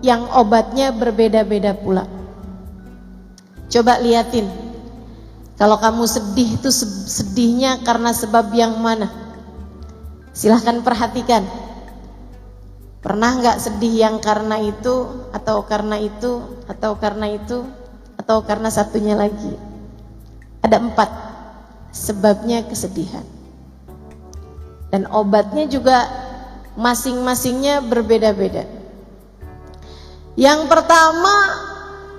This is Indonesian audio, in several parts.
yang obatnya berbeda-beda pula. Coba liatin, kalau kamu sedih itu sedihnya karena sebab yang mana? Silahkan perhatikan. Pernah nggak sedih yang karena itu, atau karena itu, atau karena itu, atau karena satunya lagi? Ada 4 sebabnya kesedihan. Dan obatnya juga masing-masingnya berbeda-beda. Yang pertama,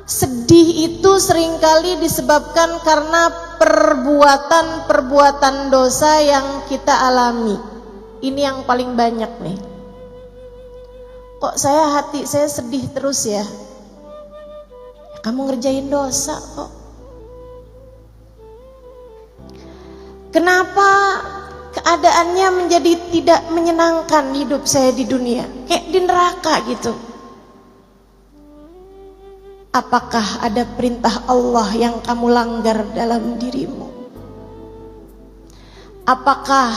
sedih itu seringkali disebabkan karena perbuatan-perbuatan dosa yang kita alami. Ini yang paling banyak nih. Kok hati saya sedih terus ya? Kamu ngerjain dosa kok. Kenapa keadaannya menjadi tidak menyenangkan hidup saya di dunia? Kayak di neraka gitu. Apakah ada perintah Allah yang kamu langgar dalam dirimu? Apakah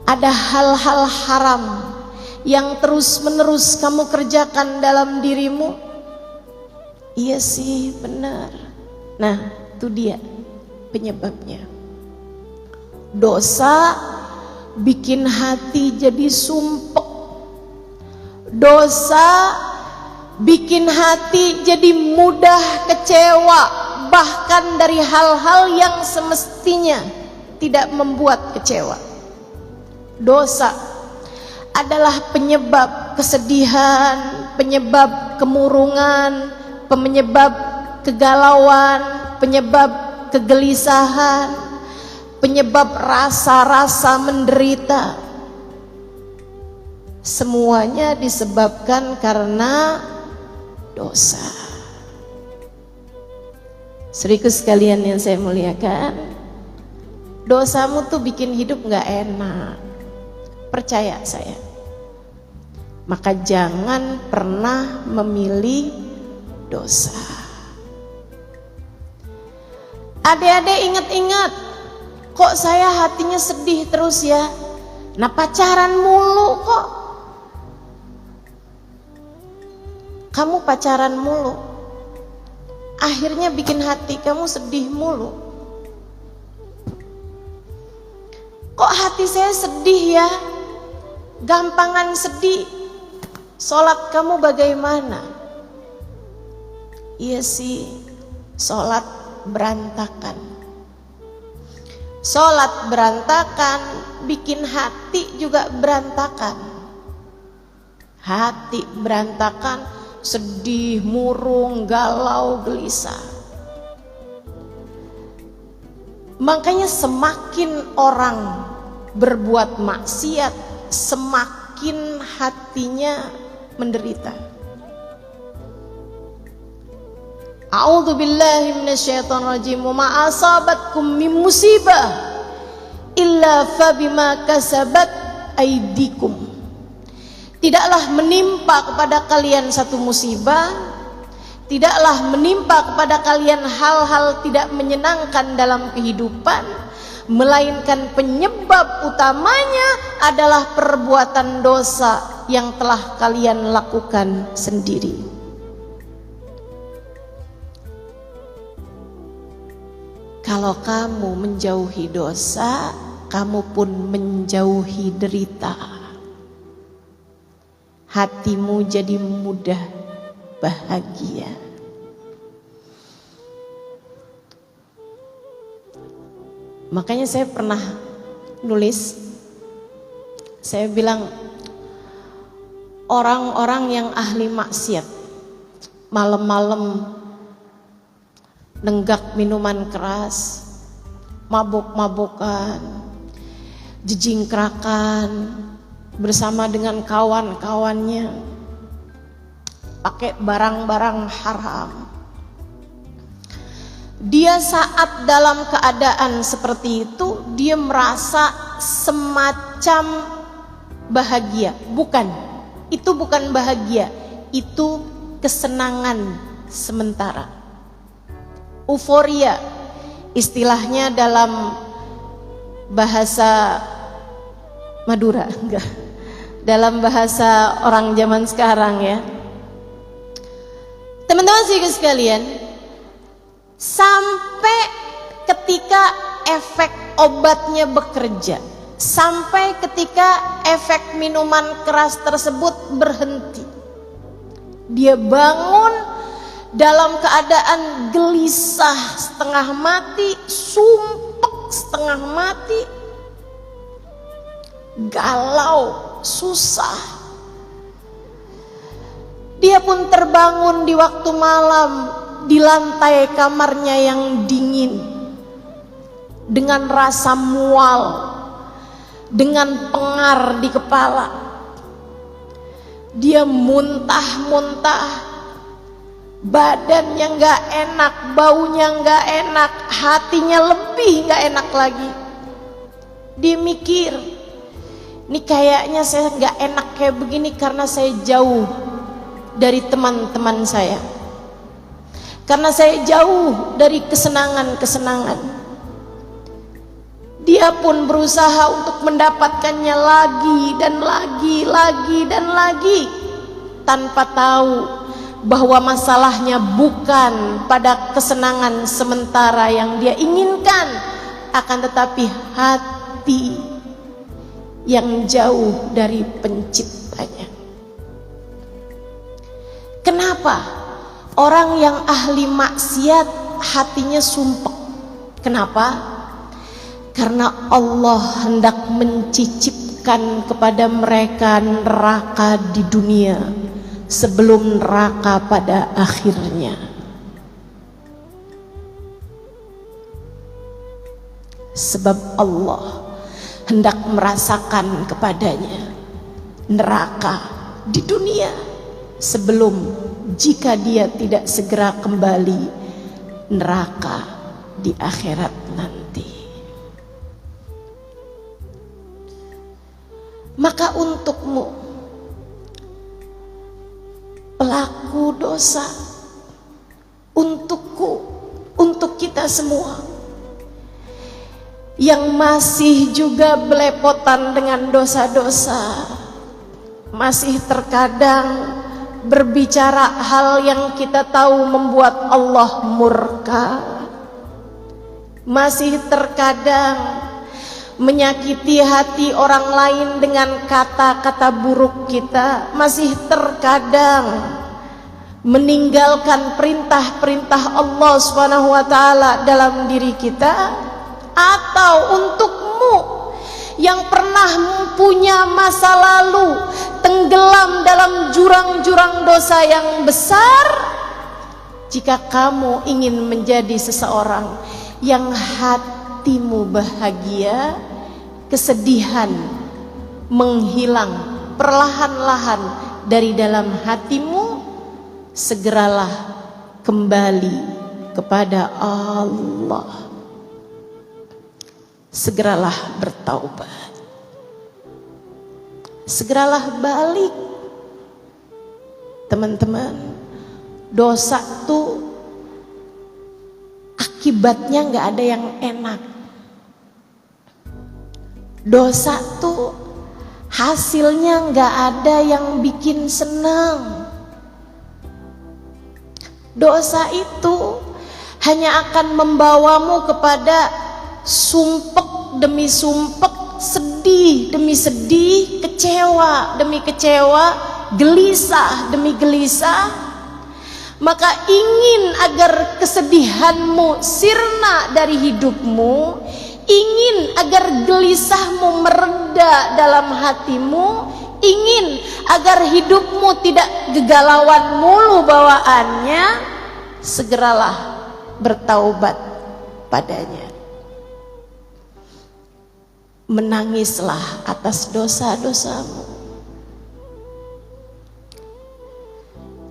ada hal-hal haram yang terus-menerus kamu kerjakan dalam dirimu? Iya sih, benar. Nah, itu dia penyebabnya. Dosa bikin hati jadi sumpek. Dosa bikin hati jadi mudah kecewa, bahkan dari hal-hal yang semestinya tidak membuat kecewa. Dosa adalah penyebab kesedihan, penyebab kemurungan, penyebab kegalauan, penyebab kegelisahan, penyebab rasa-rasa menderita. Semuanya disebabkan karena dosa. Saudaraku sekalian yang saya muliakan, dosamu tuh bikin hidup gak enak. Percaya saya. Maka jangan pernah memilih dosa. Adik-adik ingat-ingat, kok saya hatinya sedih terus ya? Nah, pacaran mulu kok. Kamu pacaran mulu, akhirnya bikin hati kamu sedih mulu. Kok hati saya sedih ya? Gampangan sedih. Sholat kamu bagaimana? Iya sih, sholat berantakan. Sholat berantakan, bikin hati juga berantakan. Hati berantakan, sedih, murung, galau, gelisah. Makanya semakin orang berbuat maksiat, semakin hatinya menderita. A'udzubillahi minasyaitonirrajim. Wa ma asabatkum min musibah illa fabima kasabat aydikum. Tidaklah menimpa kepada kalian satu musibah, tidaklah menimpa kepada kalian hal-hal tidak menyenangkan dalam kehidupan, melainkan penyebab utamanya adalah perbuatan dosa yang telah kalian lakukan sendiri. Kalau kamu menjauhi dosa, kamu pun menjauhi derita. Hatimu jadi mudah bahagia. Makanya saya pernah nulis, saya bilang orang-orang yang ahli maksiat malam-malam nenggak minuman keras, mabuk-mabukan, jejingkrakan bersama dengan kawan-kawannya, pakai barang-barang haram. Dia saat dalam keadaan seperti itu, dia merasa semacam bahagia. Bukan, itu bukan bahagia, itu kesenangan sementara. Euforia, istilahnya dalam bahasa Madura, enggak, dalam bahasa orang zaman sekarang ya, Teman-teman sekalian, sampai ketika efek obatnya bekerja, sampai ketika efek minuman keras tersebut berhenti, dia bangun dalam keadaan gelisah, setengah mati, sumpek setengah mati, galau, susah. Dia pun terbangun di waktu malam di lantai kamarnya yang dingin, dengan rasa mual, dengan pengar di kepala. Dia muntah-muntah, badannya gak enak, baunya gak enak, hatinya lebih gak enak lagi. Dia mikir, ini kayaknya saya gak enak kayak begini karena saya jauh dari teman-teman saya, karena saya jauh dari kesenangan-kesenangan. Dia pun berusaha untuk mendapatkannya lagi dan lagi, tanpa tahu bahwa masalahnya bukan pada kesenangan sementara yang dia inginkan, akan tetapi hati yang jauh dari penciptanya. Kenapa orang yang ahli maksiat hatinya sumpek? Kenapa? Karena Allah hendak mencicipkan kepada mereka neraka di dunia sebelum neraka pada akhirnya. Sebab Allah hendak merasakan kepadanya neraka di dunia sebelum, jika dia tidak segera kembali, neraka di akhirat nanti. Maka untukmu, pelaku dosa, untukku, untuk kita semua yang masih juga belepotan dengan dosa-dosa, masih terkadang berbicara hal yang kita tahu membuat Allah murka, masih terkadang menyakiti hati orang lain dengan kata-kata buruk kita, masih terkadang meninggalkan perintah-perintah Allah Subhanahu wa taala dalam diri kita. Atau untukmu yang pernah punya masa lalu tenggelam dalam jurang-jurang dosa yang besar, jika kamu ingin menjadi seseorang yang hatimu bahagia, kesedihan menghilang perlahan-lahan dari dalam hatimu, segeralah kembali kepada Allah. Segeralah bertaubat, segeralah balik. Teman-teman, dosa tuh akibatnya gak ada yang enak. Dosa tuh hasilnya gak ada yang bikin senang. Dosa itu hanya akan membawamu kepada sumpek demi sumpek, sedih demi sedih, kecewa demi kecewa, gelisah demi gelisah. Maka ingin agar kesedihanmu sirna dari hidupmu, ingin agar gelisahmu mereda dalam hatimu, ingin agar hidupmu tidak kegalauan mulu bawaannya, segeralah bertaubat padanya. Menangislah atas dosa-dosamu.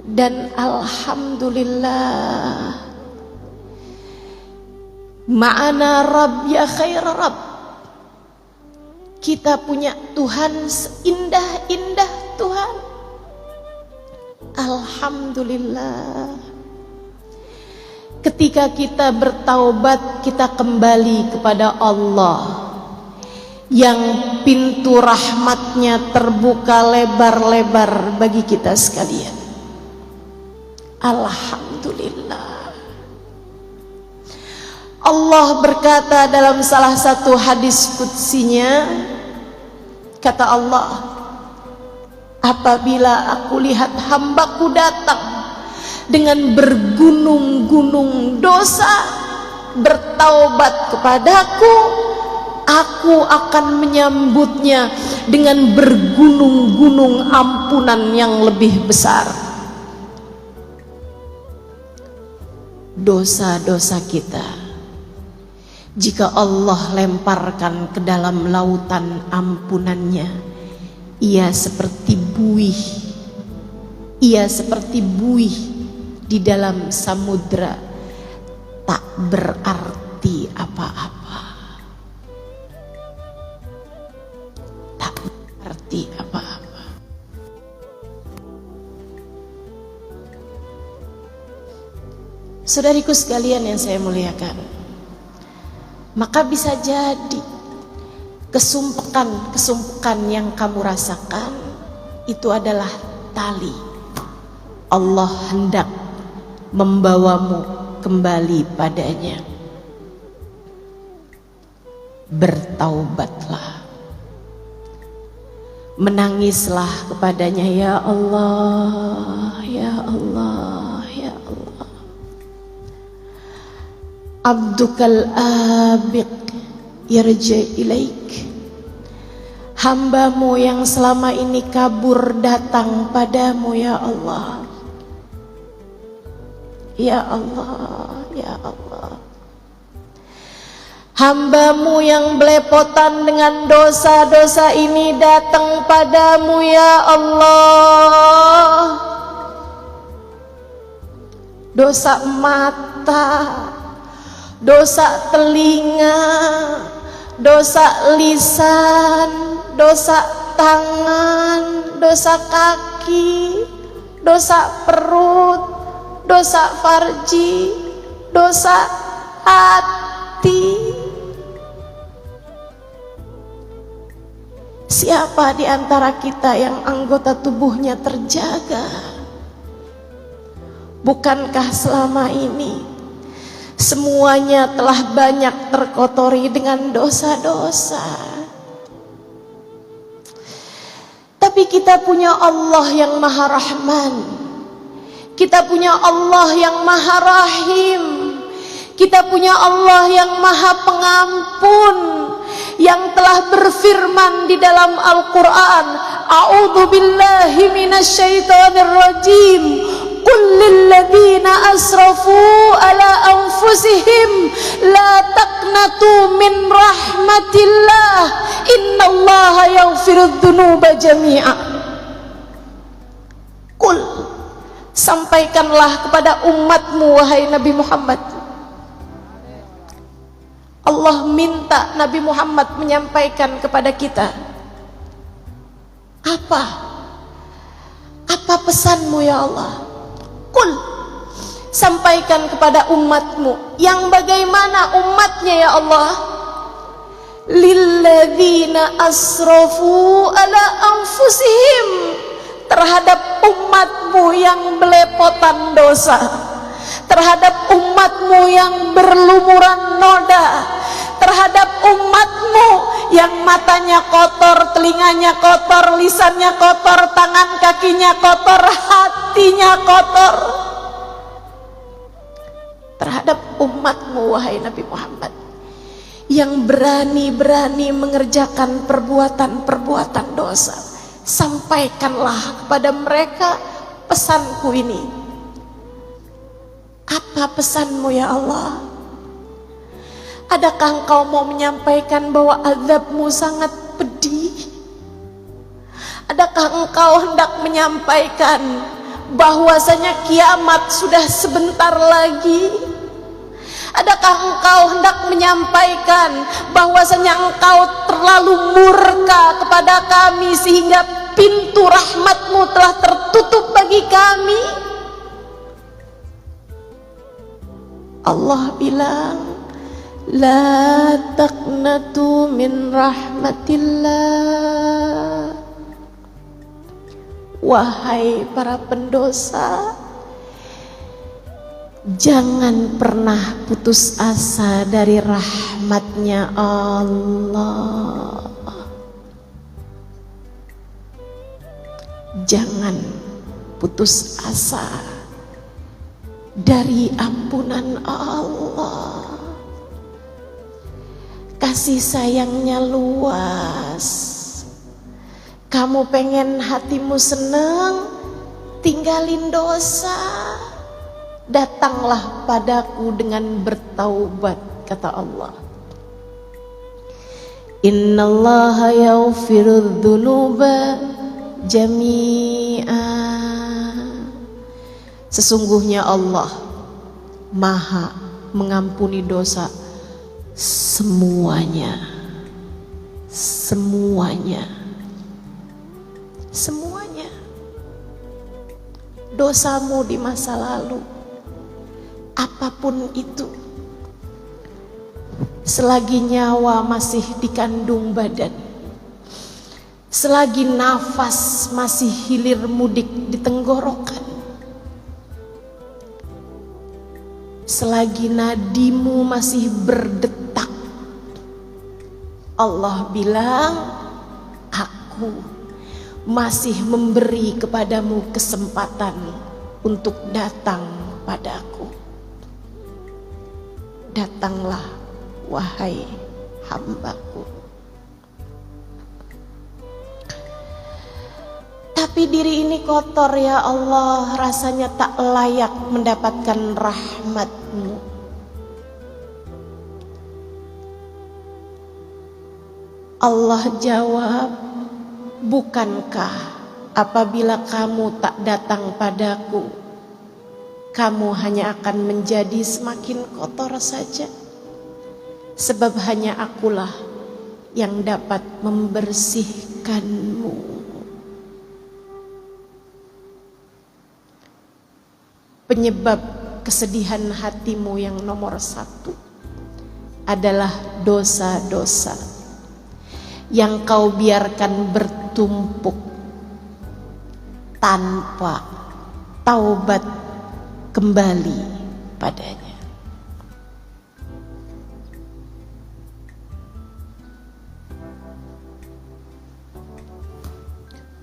Dan alhamdulillah, ma'ana Rabb ya khair Rabb, kita punya Tuhan seindah-indah Tuhan. Alhamdulillah, ketika kita bertaubat, kita kembali kepada Allah yang pintu rahmatnya terbuka lebar-lebar bagi kita sekalian. Alhamdulillah. Allah berkata dalam salah satu hadis qudsinya, kata Allah, apabila aku lihat hambaku datang dengan bergunung-gunung dosa, bertaubat kepadaku, aku akan menyambutnya dengan bergunung-gunung ampunan yang lebih besar. Dosa-dosa kita, jika Allah lemparkan ke dalam lautan ampunannya, ia seperti buih, di dalam samudra, tak berarti apa-apa, tak berarti apa-apa. Saudariku sekalian yang saya muliakan, maka bisa jadi kesumpukan yang kamu rasakan itu adalah tali. Allah hendak membawamu kembali padanya. Bertaubatlah, menangislah kepadanya, ya Allah, ya Allah, ya Allah. Abdukal abiq yarji ilaik, hambamu yang selama ini kabur datang padamu, ya Allah, ya Allah, ya Allah. Hambamu yang belepotan dengan dosa-dosa ini datang padamu, ya Allah. Dosa mata, dosa telinga, dosa lisan, dosa tangan, dosa kaki, dosa perut, dosa farji, dosa hati. Siapa di antara kita yang anggota tubuhnya terjaga? Bukankah selama ini semuanya telah banyak terkotori dengan dosa-dosa? Tapi kita punya Allah yang Maha Rahman, kita punya Allah yang Maha Rahim, kita punya Allah yang Maha Pengampun, yang telah berfirman di dalam Al-Quran, A'udzu billahi minasyaitonir rajim, Qul lilladzina asrafu ala anfusihim la taqnatu min rahmatillah innallaha yaghfirudz dzunuba jami'a. Qul, sampaikanlah kepada umatmu wahai Nabi Muhammad. Allah minta Nabi Muhammad menyampaikan kepada kita apa pesanmu, ya Allah? Qul, sampaikan kepada umatmu yang bagaimana umatnya, ya Allah? Lilladzina asrafu ala anfusihim, terhadap umatmu yang belepotan dosa, terhadap umatmu yang berlumuran noda, terhadap umatmu yang matanya kotor, telinganya kotor, lisannya kotor, tangan kakinya kotor, hatinya kotor. Terhadap umatmu wahai Nabi Muhammad yang berani-berani mengerjakan perbuatan-perbuatan dosa, sampaikanlah kepada mereka pesanku ini. Apa pesanmu, ya Allah? Adakah engkau mau menyampaikan bahwa azabmu sangat pedih? Adakah engkau hendak menyampaikan bahwasanya kiamat sudah sebentar lagi? Adakah engkau hendak menyampaikan bahwasanya engkau terlalu murka kepada kami sehingga pintu rahmatmu telah tertutup bagi kami? Allah bilang, la taqnatu min rahmatillah. Wahai para pendosa, Jangan pernah putus asa dari rahmatnya Allah. Jangan putus asa dari ampunan Allah. Kasih sayangnya luas. Kamu pengen hatimu senang, tinggalin dosa. Datanglah padaku dengan bertaubat, kata Allah. Innallaha yaghfirudz dzunuba jami'a. Sesungguhnya Allah Maha mengampuni dosa semuanya. Semuanya. Semuanya. Dosamu di masa lalu, apapun itu, selagi nyawa masih dikandung badan, selagi nafas masih hilir mudik di tenggorokan, selagi nadimu masih berdetak, Allah bilang, aku masih memberi kepadamu kesempatan untuk datang padaku. Datanglah wahai hambaku. Tapi diri ini kotor ya Allah, rasanya tak layak mendapatkan rahmat-Mu. Allah jawab, bukankah apabila kamu tak datang padaku, kamu hanya akan menjadi semakin kotor saja? Sebab hanya akulah yang dapat membersihkanmu. Penyebab kesedihan hatimu yang nomor satu adalah dosa-dosa yang kau biarkan bertumpuk tanpa taubat kembali padanya.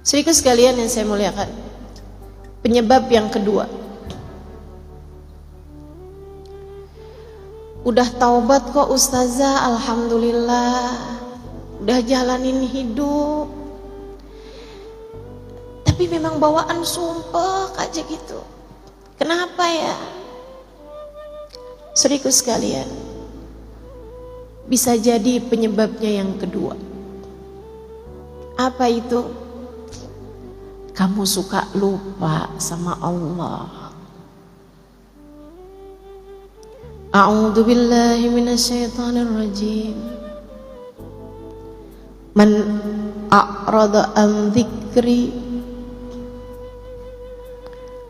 Saudaraku sekalian yang saya muliakan, penyebab yang kedua, udah taubat kok ustazah, alhamdulillah, udah jalanin hidup, tapi memang bawaan sumpah aja gitu. Kenapa ya? Saudaraku sekalian, bisa jadi penyebabnya yang kedua. Apa itu? Kamu suka lupa sama Allah. A'udzu billahi minasyaitonir rajim. Man a'rada an dzikri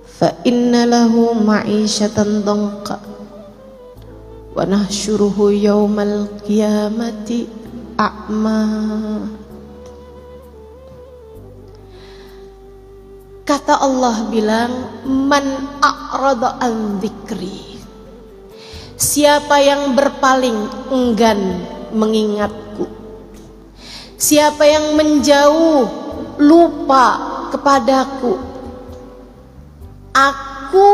fa inna lahu ma'isyatan dhanqa wa nahsyuruhu yaumal qiyamati a'ma. Kata Allah bilang, man a'rada an dzikri, siapa yang berpaling enggan mengingatku, siapa yang menjauh lupa kepadaku, aku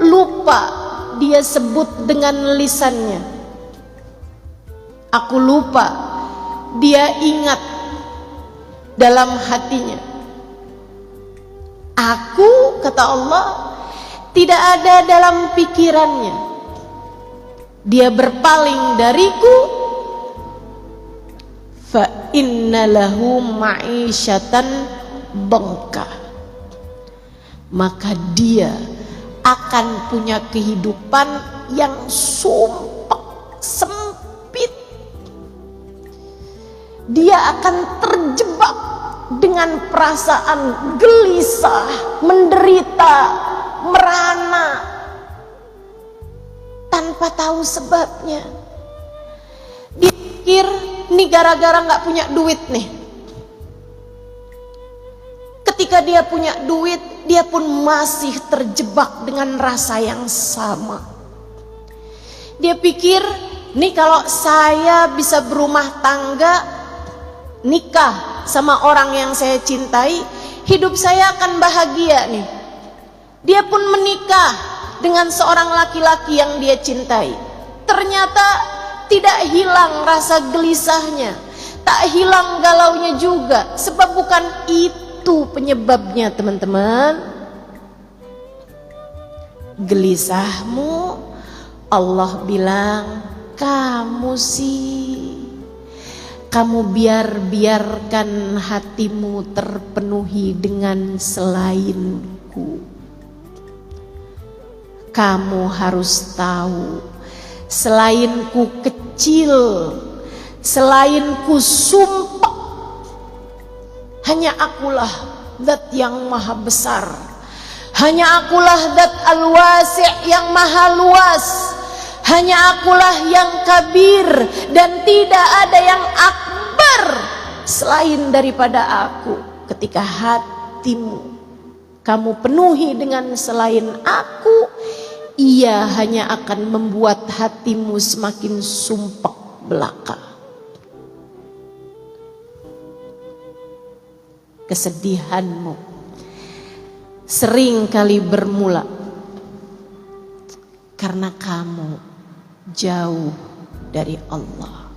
lupa, dia sebut dengan lisannya, aku lupa, dia ingat dalam hatinya. Aku, kata Allah, tidak ada dalam pikirannya. Dia berpaling dariku, fa inna lahu ma'isyatan dhanqa, maka dia akan punya kehidupan yang sumpek, sempit. Dia akan terjebak dengan perasaan gelisah, menderita, merana, tanpa tahu sebabnya. Dia pikir ini gara-gara gak punya duit nih. Ketika dia punya duit, dia pun masih terjebak dengan rasa yang sama. Dia pikir, nih kalau saya bisa berumah tangga, nikah sama orang yang saya cintai, hidup saya akan bahagia nih. Dia pun menikah dengan seorang laki-laki yang dia cintai. Ternyata tidak hilang rasa gelisahnya, tak hilang galaunya juga, sebab bukan itu penyebabnya, teman-teman. Gelisahmu, Allah bilang, kamu biarkan hatimu terpenuhi dengan selainku. Kamu harus tahu, selainku kecil, selainku sumpah, hanya akulah zat yang maha besar, hanya akulah zat al-wasi' yang maha luas, hanya akulah yang kabir, dan tidak ada yang akbar selain daripada aku. Ketika hatimu kamu penuhi dengan selain aku, ia hanya akan membuat hatimu semakin sumpek belaka. Kesedihanmu sering kali bermula karena kamu jauh dari Allah.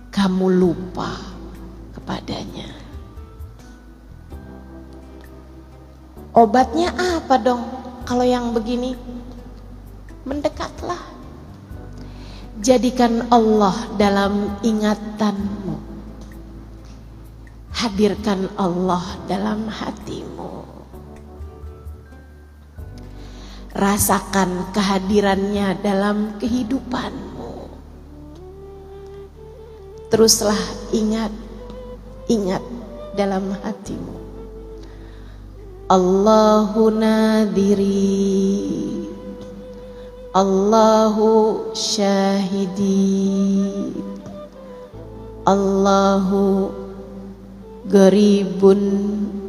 Kamu lupa kepadanya. Obatnya apa dong kalau yang begini? Mendekatlah. Jadikan Allah dalam ingatanmu. Hadirkan Allah dalam hatimu. Rasakan kehadirannya dalam kehidupanmu. Teruslah ingat dalam hatimu. Allahu nadiri, Allahu syahidi, Allahu garibun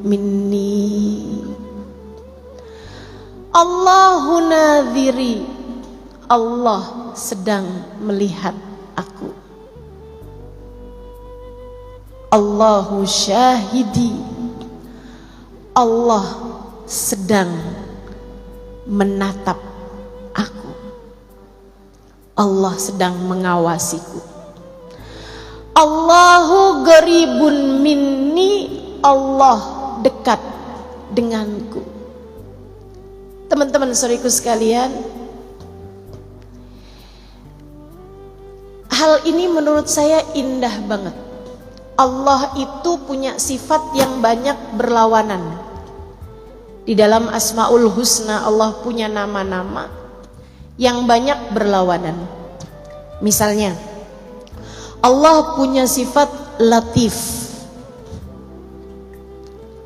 minni. Allahu nadiri, Allah sedang melihat aku. Allahu syahidi, Allah sedang menatap aku. Allah sedang mengawasiku. Allahu garibun minni, Allah dekat denganku. Teman-teman saudaraku sekalian, hal ini menurut saya indah banget. Allah itu punya sifat yang banyak berlawanan. Di dalam Asmaul Husna Allah punya nama-nama yang banyak berlawanan. Misalnya, Allah punya sifat Latif.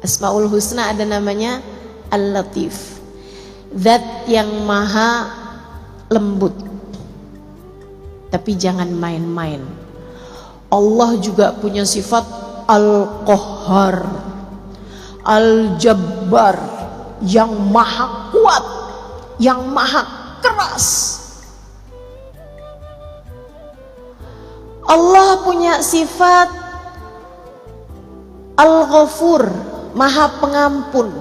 Asmaul Husna ada namanya Al-Latif, zat yang maha lembut. Tapi jangan main-main. Allah juga punya sifat Al-Qahhar, Al-Jabbar, yang maha kuat, yang maha keras. Allah punya sifat Al-Ghafur, maha pengampun.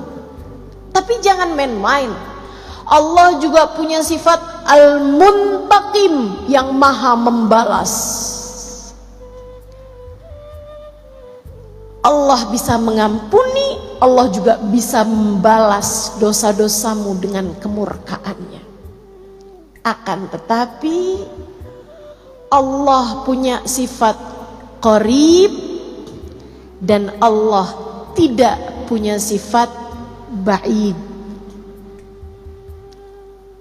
Tapi jangan main-main. Allah juga punya sifat Al-Muntaqim, yang maha membalas. Allah bisa mengampuni, Allah juga bisa membalas dosa-dosamu dengan kemurkaannya. Akan tetapi Allah punya sifat qarib dan Allah tidak punya sifat ba'id.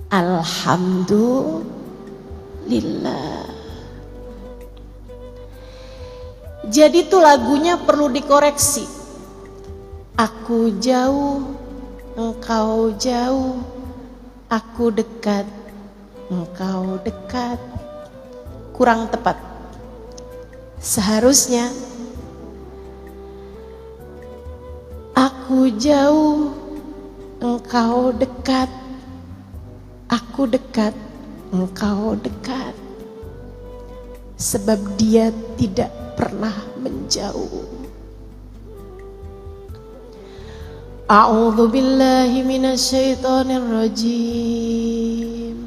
Alhamdulillah. Jadi tuh lagunya perlu dikoreksi. Aku jauh, engkau jauh, aku dekat, engkau dekat. Kurang tepat. Seharusnya aku Aku jauh, engkau dekat. Aku dekat, engkau dekat. Sebab dia tidak pernah menjauh. A'udzu billahi minasyaitonir rajim.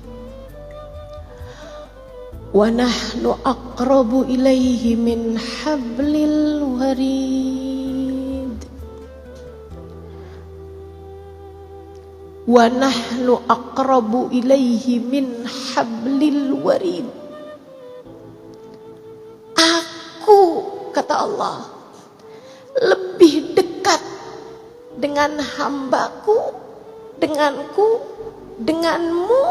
Wa nahnu aqrabu ilaihi min hablil warid. Wa nahnu aqrabu ilaihi min hablil warid. Aku, kata Allah, lebih dekat dengan hambaku, denganku, denganmu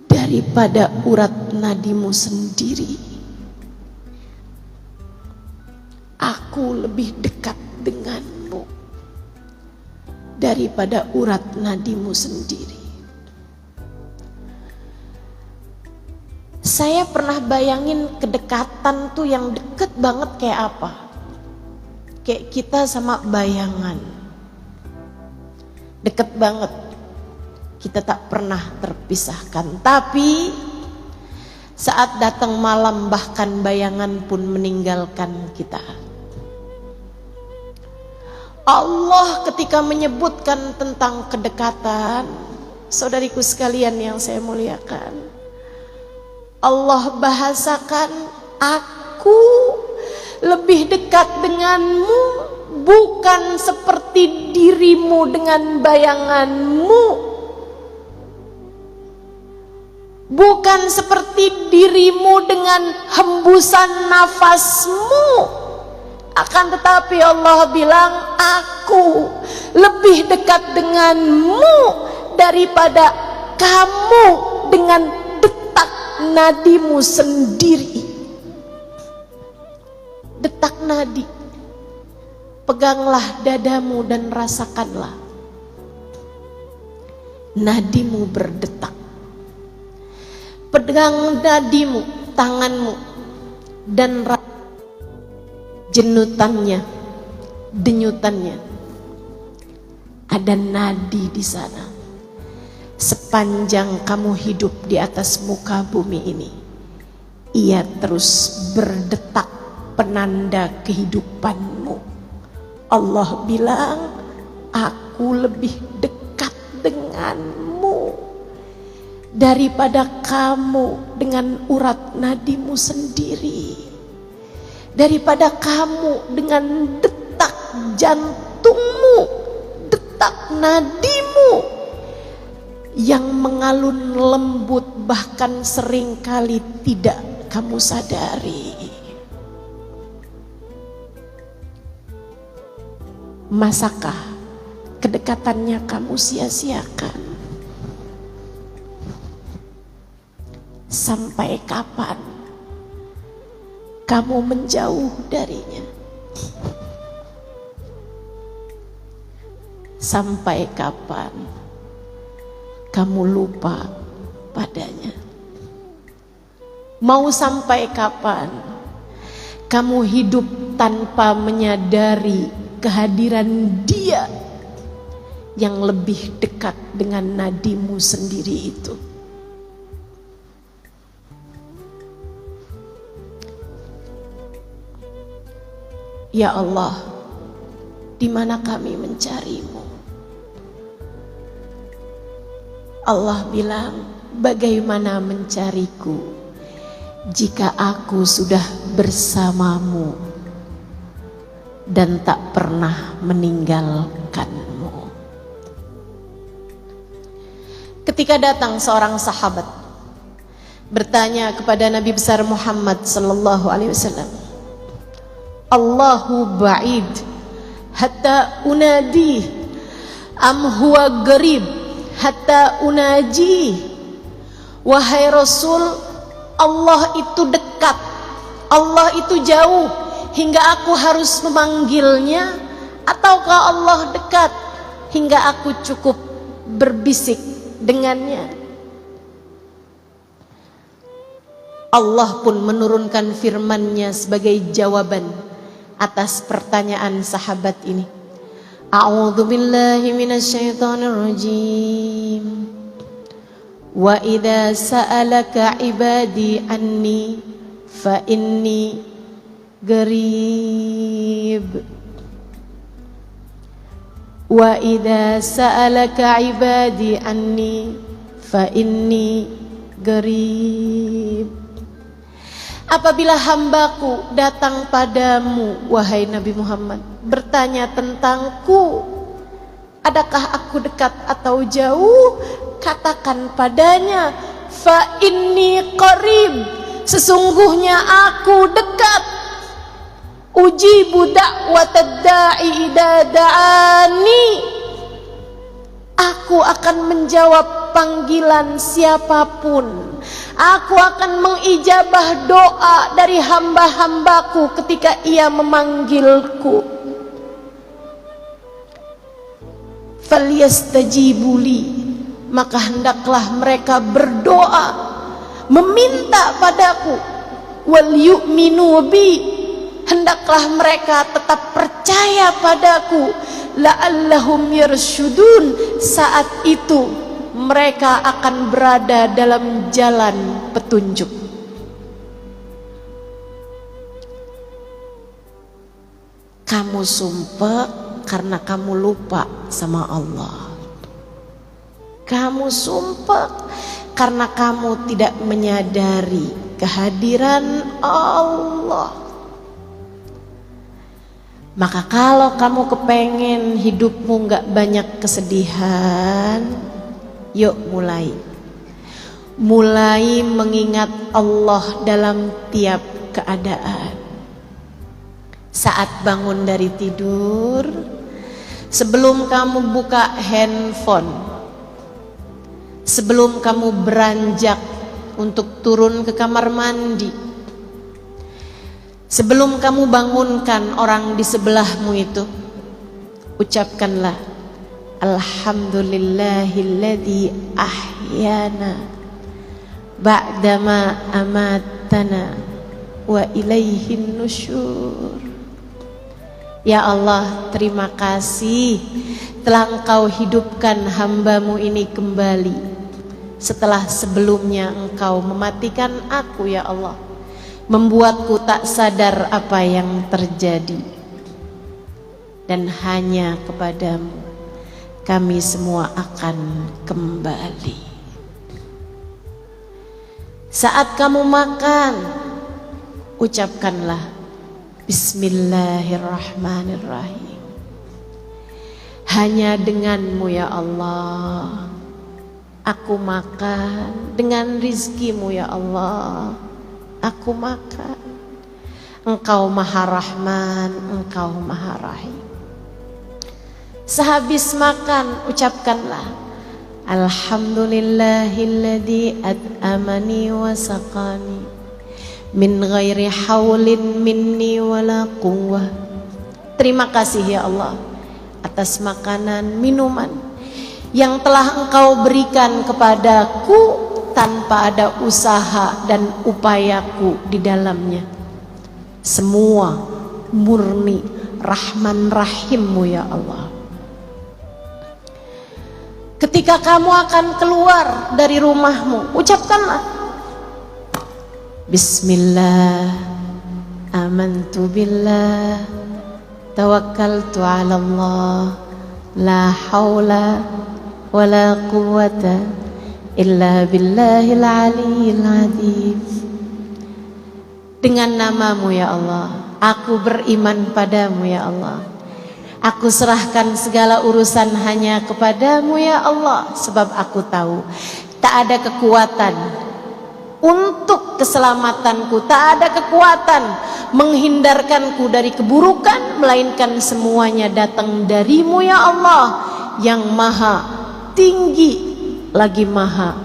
daripada urat nadimu sendiri. Aku lebih dekat denganmu daripada urat nadimu sendiri. Saya pernah bayangin kedekatan tuh yang deket banget kayak apa? Kayak kita sama bayangan. Deket banget. Kita tak pernah terpisahkan. Tapi saat datang malam bahkan bayangan pun meninggalkan kita. Allah ketika menyebutkan tentang kedekatan, saudariku sekalian yang saya muliakan, Allah bahasakan, aku lebih dekat denganmu, bukan seperti dirimu dengan bayanganmu. Bukan seperti dirimu dengan hembusan nafasmu. Akan tetapi Allah bilang, aku lebih dekat denganmu daripada kamu dengan detak nadimu sendiri. Detak nadi. Peganglah dadamu dan rasakanlah nadimu berdetak. Pegang nadimu, tanganmu, dan jenutannya, denyutannya. Ada nadi di sana. Sepanjang kamu hidup di atas muka bumi ini, ia terus berdetak, penanda kehidupanmu. Allah bilang, aku lebih dekat denganmu daripada kamu dengan urat nadimu sendiri, daripada kamu dengan detak jantungmu, detak nadimu yang mengalun lembut, bahkan seringkali tidak kamu sadari. Masakah kedekatannya kamu sia-siakan? Sampai kapan kamu menjauh darinya? Sampai kapan kamu lupa padanya? Mau sampai kapan kamu hidup tanpa menyadari kehadiran Dia yang lebih dekat dengan nadimu sendiri itu? Ya Allah, di mana kami mencarimu? Allah bilang, bagaimana mencariku jika aku sudah bersamamu dan tak pernah meninggalkanmu? Ketika datang seorang sahabat bertanya kepada Nabi besar Muhammad sallallahu alaihi wasallam, Allahu ba'id hatta unadi am huwa garib hatta unaji. Wahai Rasul, Allah itu dekat, Allah itu jauh hingga aku harus memanggilnya, ataukah Allah dekat hingga aku cukup berbisik dengannya? Allah pun menurunkan firman-Nya sebagai jawaban atas pertanyaan sahabat ini. A'udzu billahi minasyaitonir rajim. Wa idza sa'alaka ibadi anni fa inni qarib. Wa idza sa'alaka ibadi anni fa inni qarib. Apabila hambaku datang padamu, wahai Nabi Muhammad, bertanya tentangku, adakah aku dekat atau jauh? Katakan padanya, fa inni qarib, sesungguhnya aku dekat. Ujibu da'watad da'i idza da'ani, aku akan menjawab panggilan siapapun. Aku akan mengijabah doa dari hamba-hambaku ketika ia memanggilku. Falyastajibuli, maka hendaklah mereka berdoa, meminta padaku. Wal yu'minu bi, hendaklah mereka tetap percaya padaku. La'allahum yarsyudun, saat itu mereka akan berada dalam jalan petunjuk. Kamu sumpah karena kamu lupa sama Allah. Kamu sumpah karena kamu tidak menyadari kehadiran Allah. Maka kalau kamu kepengen hidupmu gak banyak kesedihan, yuk mulai mengingat Allah dalam tiap keadaan. Saat bangun dari tidur, sebelum kamu buka handphone, sebelum kamu beranjak untuk turun ke kamar mandi, sebelum kamu bangunkan orang di sebelahmu itu, ucapkanlah Alhamdulillahilladzi ahyana ba'dama amatana wa ilaihin nusyur. Ya Allah, terima kasih telah Engkau hidupkan hambamu ini kembali setelah sebelumnya Engkau mematikan aku, ya Allah, membuatku tak sadar apa yang terjadi. Dan hanya kepadamu kami semua akan kembali. Saat kamu makan, ucapkanlah Bismillahirrahmanirrahim. Hanya denganmu ya Allah aku makan, dengan rizkimu ya Allah aku makan. Engkau Maha Rahman, Engkau Maha Rahim. Sehabis makan, ucapkanlah Alhamdulillahilladzi at'amani wa saqani min ghairi haulin minni wala quwwah. Terima kasih ya Allah atas makanan, minuman yang telah Engkau berikan kepadaku tanpa ada usaha dan upayaku di dalamnya. Semua murni Rahman Rahimmu ya Allah. Ketika kamu akan keluar dari rumahmu, ucapkanlah Bismillah, amantu billah, tawakkaltu ala Allah, la haula wa la quwwata illa billahil aliyyil azim. Dengan namamu ya Allah, aku beriman padamu ya Allah. Aku serahkan segala urusan hanya kepadamu ya Allah. Sebab aku tahu tak ada kekuatan untuk keselamatanku, tak ada kekuatan menghindarkanku dari keburukan, melainkan semuanya datang darimu ya Allah, yang maha tinggi lagi maha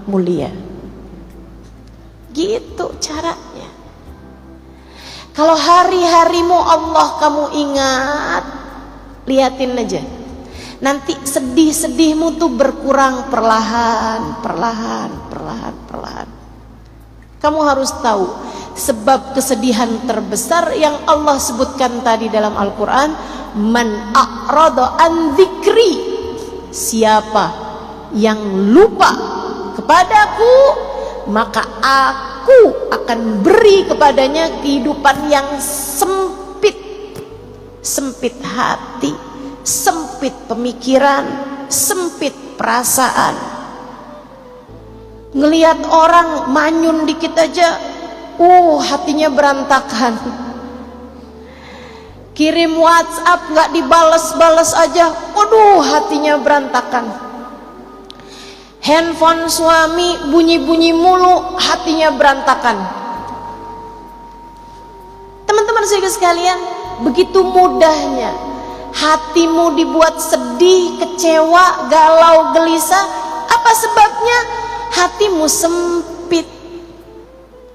mulia. Gitu caranya. Kalau hari-harimu Allah kamu ingat, liatin aja, nanti sedih-sedihmu tuh berkurang perlahan. Kamu harus tahu sebab kesedihan terbesar yang Allah sebutkan tadi dalam Al-Quran, man a'rada an dzikri, siapa yang lupa kepadaku maka aku akan beri kepadanya kehidupan yang sempit, sempit hati, sempit pemikiran, sempit perasaan. Ngelihat orang manyun dikit aja, hatinya berantakan. Kirim WhatsApp nggak dibales-bales aja, hatinya berantakan. Handphone suami bunyi-bunyi mulu, hatinya berantakan. Teman-teman sekalian, begitu mudahnya hatimu dibuat sedih, kecewa, galau, gelisah. Apa sebabnya? Hatimu sempit.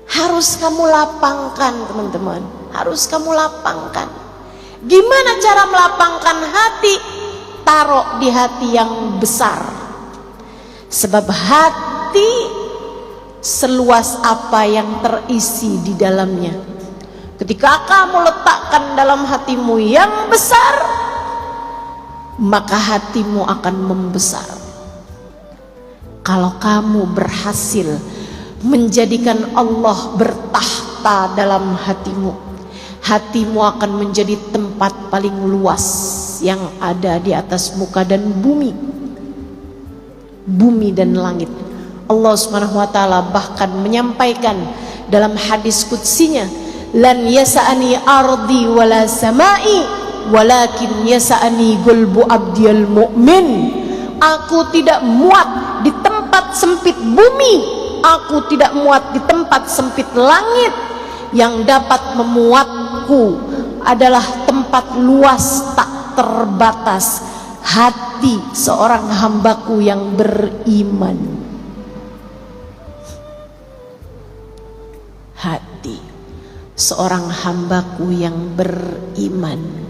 Harus kamu lapangkan, teman-teman. Harus kamu lapangkan. Gimana cara melapangkan hati? Taruh di hati yang besar. Sebab hati seluas apa yang terisi di dalamnya. Ketika kamu letakkan dalam hatimu yang besar, maka hatimu akan membesar. Kalau kamu berhasil menjadikan Allah bertahta dalam hatimu, hatimu akan menjadi tempat paling luas yang ada di atas muka dan bumi. Bumi dan langit. Allah Subhanahu wa taala bahkan menyampaikan dalam hadis qudsinya, lan yasa'ani ardi wala samai walakin yasa'ani qalbu abdiyal mu'min. Aku tidak muat di tempat sempit bumi, aku tidak muat di tempat sempit langit. Yang dapat memuatku adalah tempat luas tak terbatas, hati seorang hambaku yang beriman. Hati seorang hambaku yang beriman.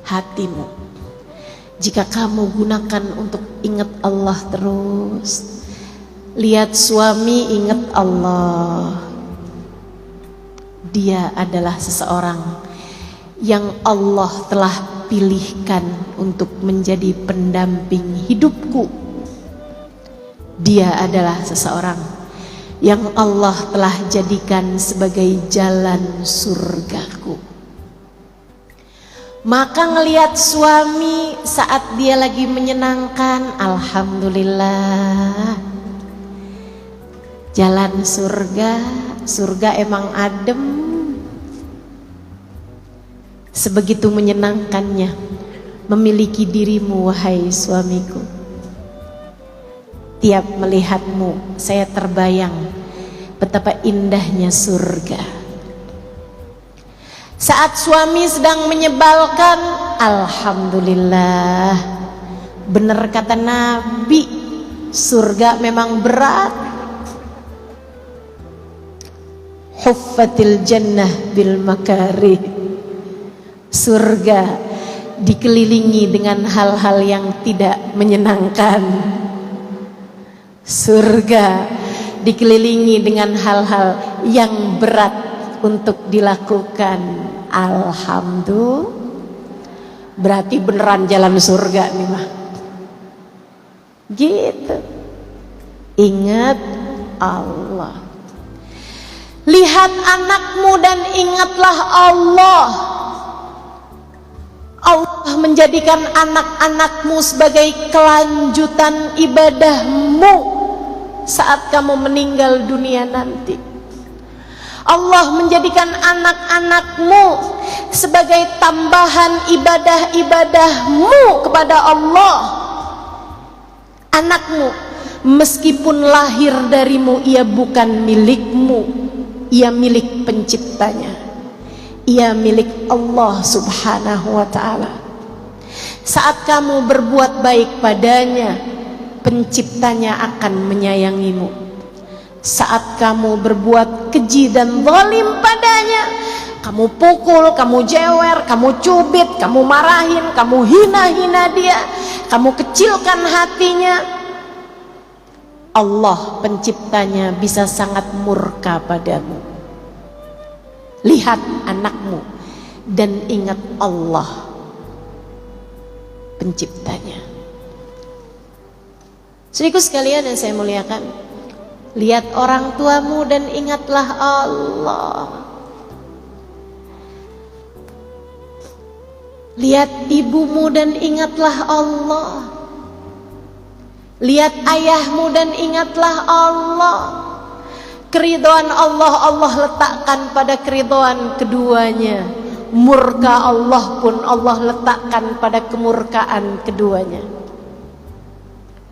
Hatimu, jika kamu gunakan untuk ingat Allah terus, lihat suami ingat Allah, dia adalah seseorang yang Allah telah pilihkan untuk menjadi pendamping hidupku. Dia adalah seseorang yang Allah telah jadikan sebagai jalan surgaku. Maka ngelihat suami saat dia lagi menyenangkan, alhamdulillah, jalan surga, surga emang adem. Sebegitu menyenangkannya memiliki dirimu, wahai suamiku. Tiap melihatmu, saya terbayang betapa indahnya surga. Saat suami sedang menyebalkan, alhamdulillah, benar kata Nabi, surga memang berat. Huffatil jannah bil makarih. Surga dikelilingi dengan hal-hal yang tidak menyenangkan. Surga dikelilingi dengan hal-hal yang berat untuk dilakukan. Alhamdulillah, berarti beneran jalan surga nih mah. Gitu. Ingat Allah. Lihat anakmu dan ingatlah Allah. Allah menjadikan anak-anakmu sebagai kelanjutan ibadahmu saat kamu meninggal dunia nanti. Allah menjadikan anak-anakmu sebagai tambahan ibadah-ibadahmu kepada Allah. Anakmu meskipun lahir darimu, ia bukan milikmu, ia milik penciptanya. Ia milik Allah Subhanahu wa ta'ala. Saat kamu berbuat baik padanya, penciptanya akan menyayangimu. Saat kamu berbuat keji dan zalim padanya, kamu pukul, kamu jewer, kamu cubit, kamu marahin, kamu hina-hina dia, kamu kecilkan hatinya, Allah penciptanya bisa sangat murka padamu. Lihat anakmu dan ingat Allah penciptanya. Saudaraku sekalian yang saya muliakan, lihat orang tuamu dan ingatlah Allah. Lihat ibumu dan ingatlah Allah. Lihat ayahmu dan ingatlah Allah. Keridhaan Allah, Allah letakkan pada keridhaan keduanya. Murka Allah pun Allah letakkan pada kemurkaan keduanya.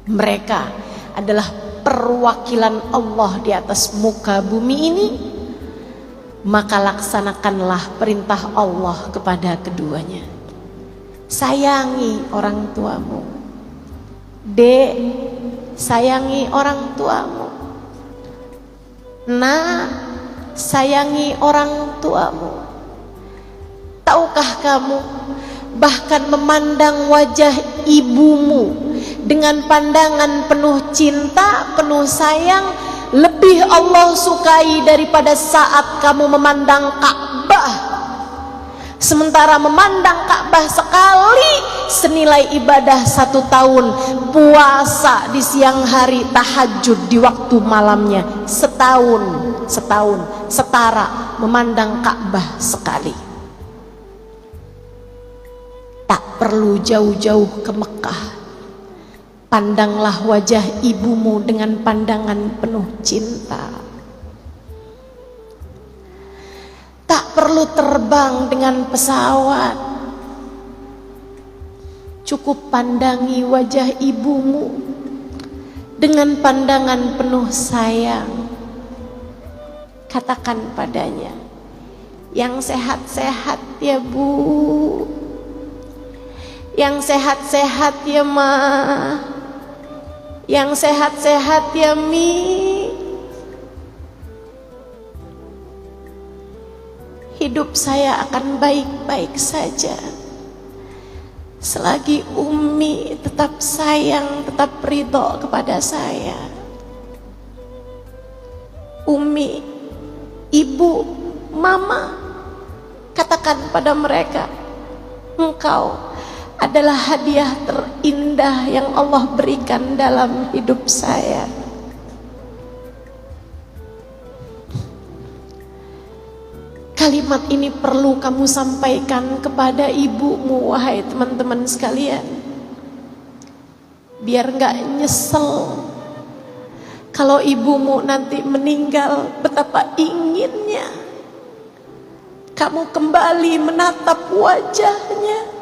Mereka adalah perwakilan Allah di atas muka bumi ini. Maka laksanakanlah perintah Allah kepada keduanya. Sayangi orang tuamu. Dek, sayangi orang tuamu. Nak, sayangi orang tuamu. Tahukah kamu, bahkan memandang wajah ibumu dengan pandangan penuh cinta, penuh sayang, lebih Allah sukai daripada saat kamu memandang Ka'bah. Sementara memandang Ka'bah sekali senilai ibadah 1 tahun, puasa di siang hari, tahajud di waktu malamnya setahun setara memandang Ka'bah sekali. Tak perlu jauh-jauh ke Mekah, pandanglah wajah ibumu dengan pandangan penuh cinta. Tak perlu terbang dengan pesawat, cukup pandangi wajah ibumu dengan pandangan penuh sayang. Katakan padanya, yang sehat-sehat ya Bu, yang sehat-sehat ya Ma, yang sehat-sehat ya Mi. Hidup saya akan baik-baik saja selagi Umi tetap sayang, tetap ridho kepada saya. Umi, Ibu, Mama, katakan pada mereka, engkau adalah hadiah terindah yang Allah berikan dalam hidup saya. Kalimat ini perlu kamu sampaikan kepada ibumu, wahai teman-teman sekalian. Biar gak nyesel kalau ibumu nanti meninggal. Betapa inginnya kamu kembali menatap wajahnya.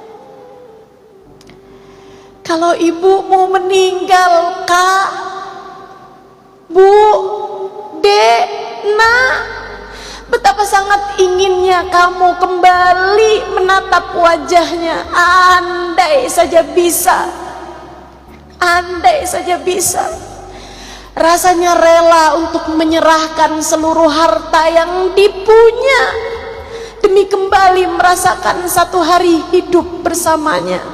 Kalau ibumu meninggal, Kak, Bu, Dek, Nak, betapa sangat inginnya kamu kembali menatap wajahnya. Andai saja bisa, andai saja bisa, rasanya rela untuk menyerahkan seluruh harta yang dipunya demi kembali merasakan satu hari hidup bersamanya.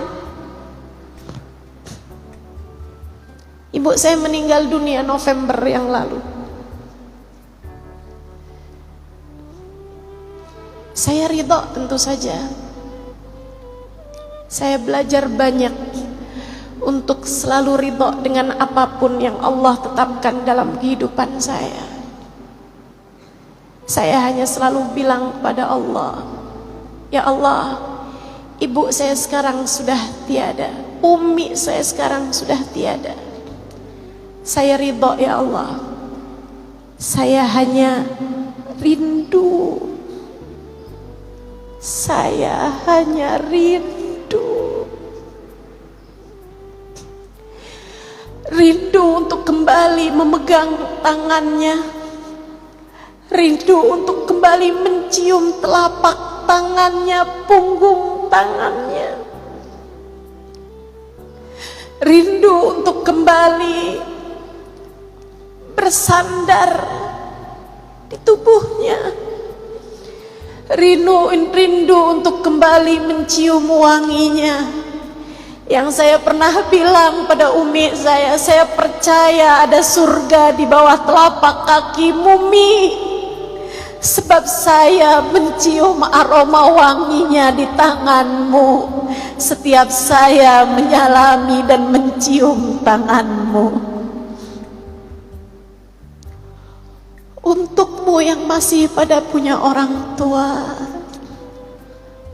Ibu saya meninggal dunia November yang lalu. Saya ridho tentu saja. Saya belajar banyak untuk selalu ridho dengan apapun yang Allah tetapkan dalam kehidupan saya. Saya hanya selalu bilang kepada Allah, ya Allah, ibu saya sekarang sudah tiada, umi saya sekarang sudah tiada. Saya ridho ya Allah. Saya hanya rindu. Saya hanya rindu. Rindu untuk kembali memegang tangannya. Rindu untuk kembali mencium telapak tangannya, punggung tangannya. Rindu untuk kembali bersandar di tubuhnya. Rindu untuk kembali mencium wanginya Yang saya pernah bilang pada umi saya percaya ada surga di bawah telapak kakimu, Mi. Sebab saya mencium aroma wanginya di tanganmu setiap saya menyalami dan mencium tanganmu. Untukmu yang masih pada punya orang tua,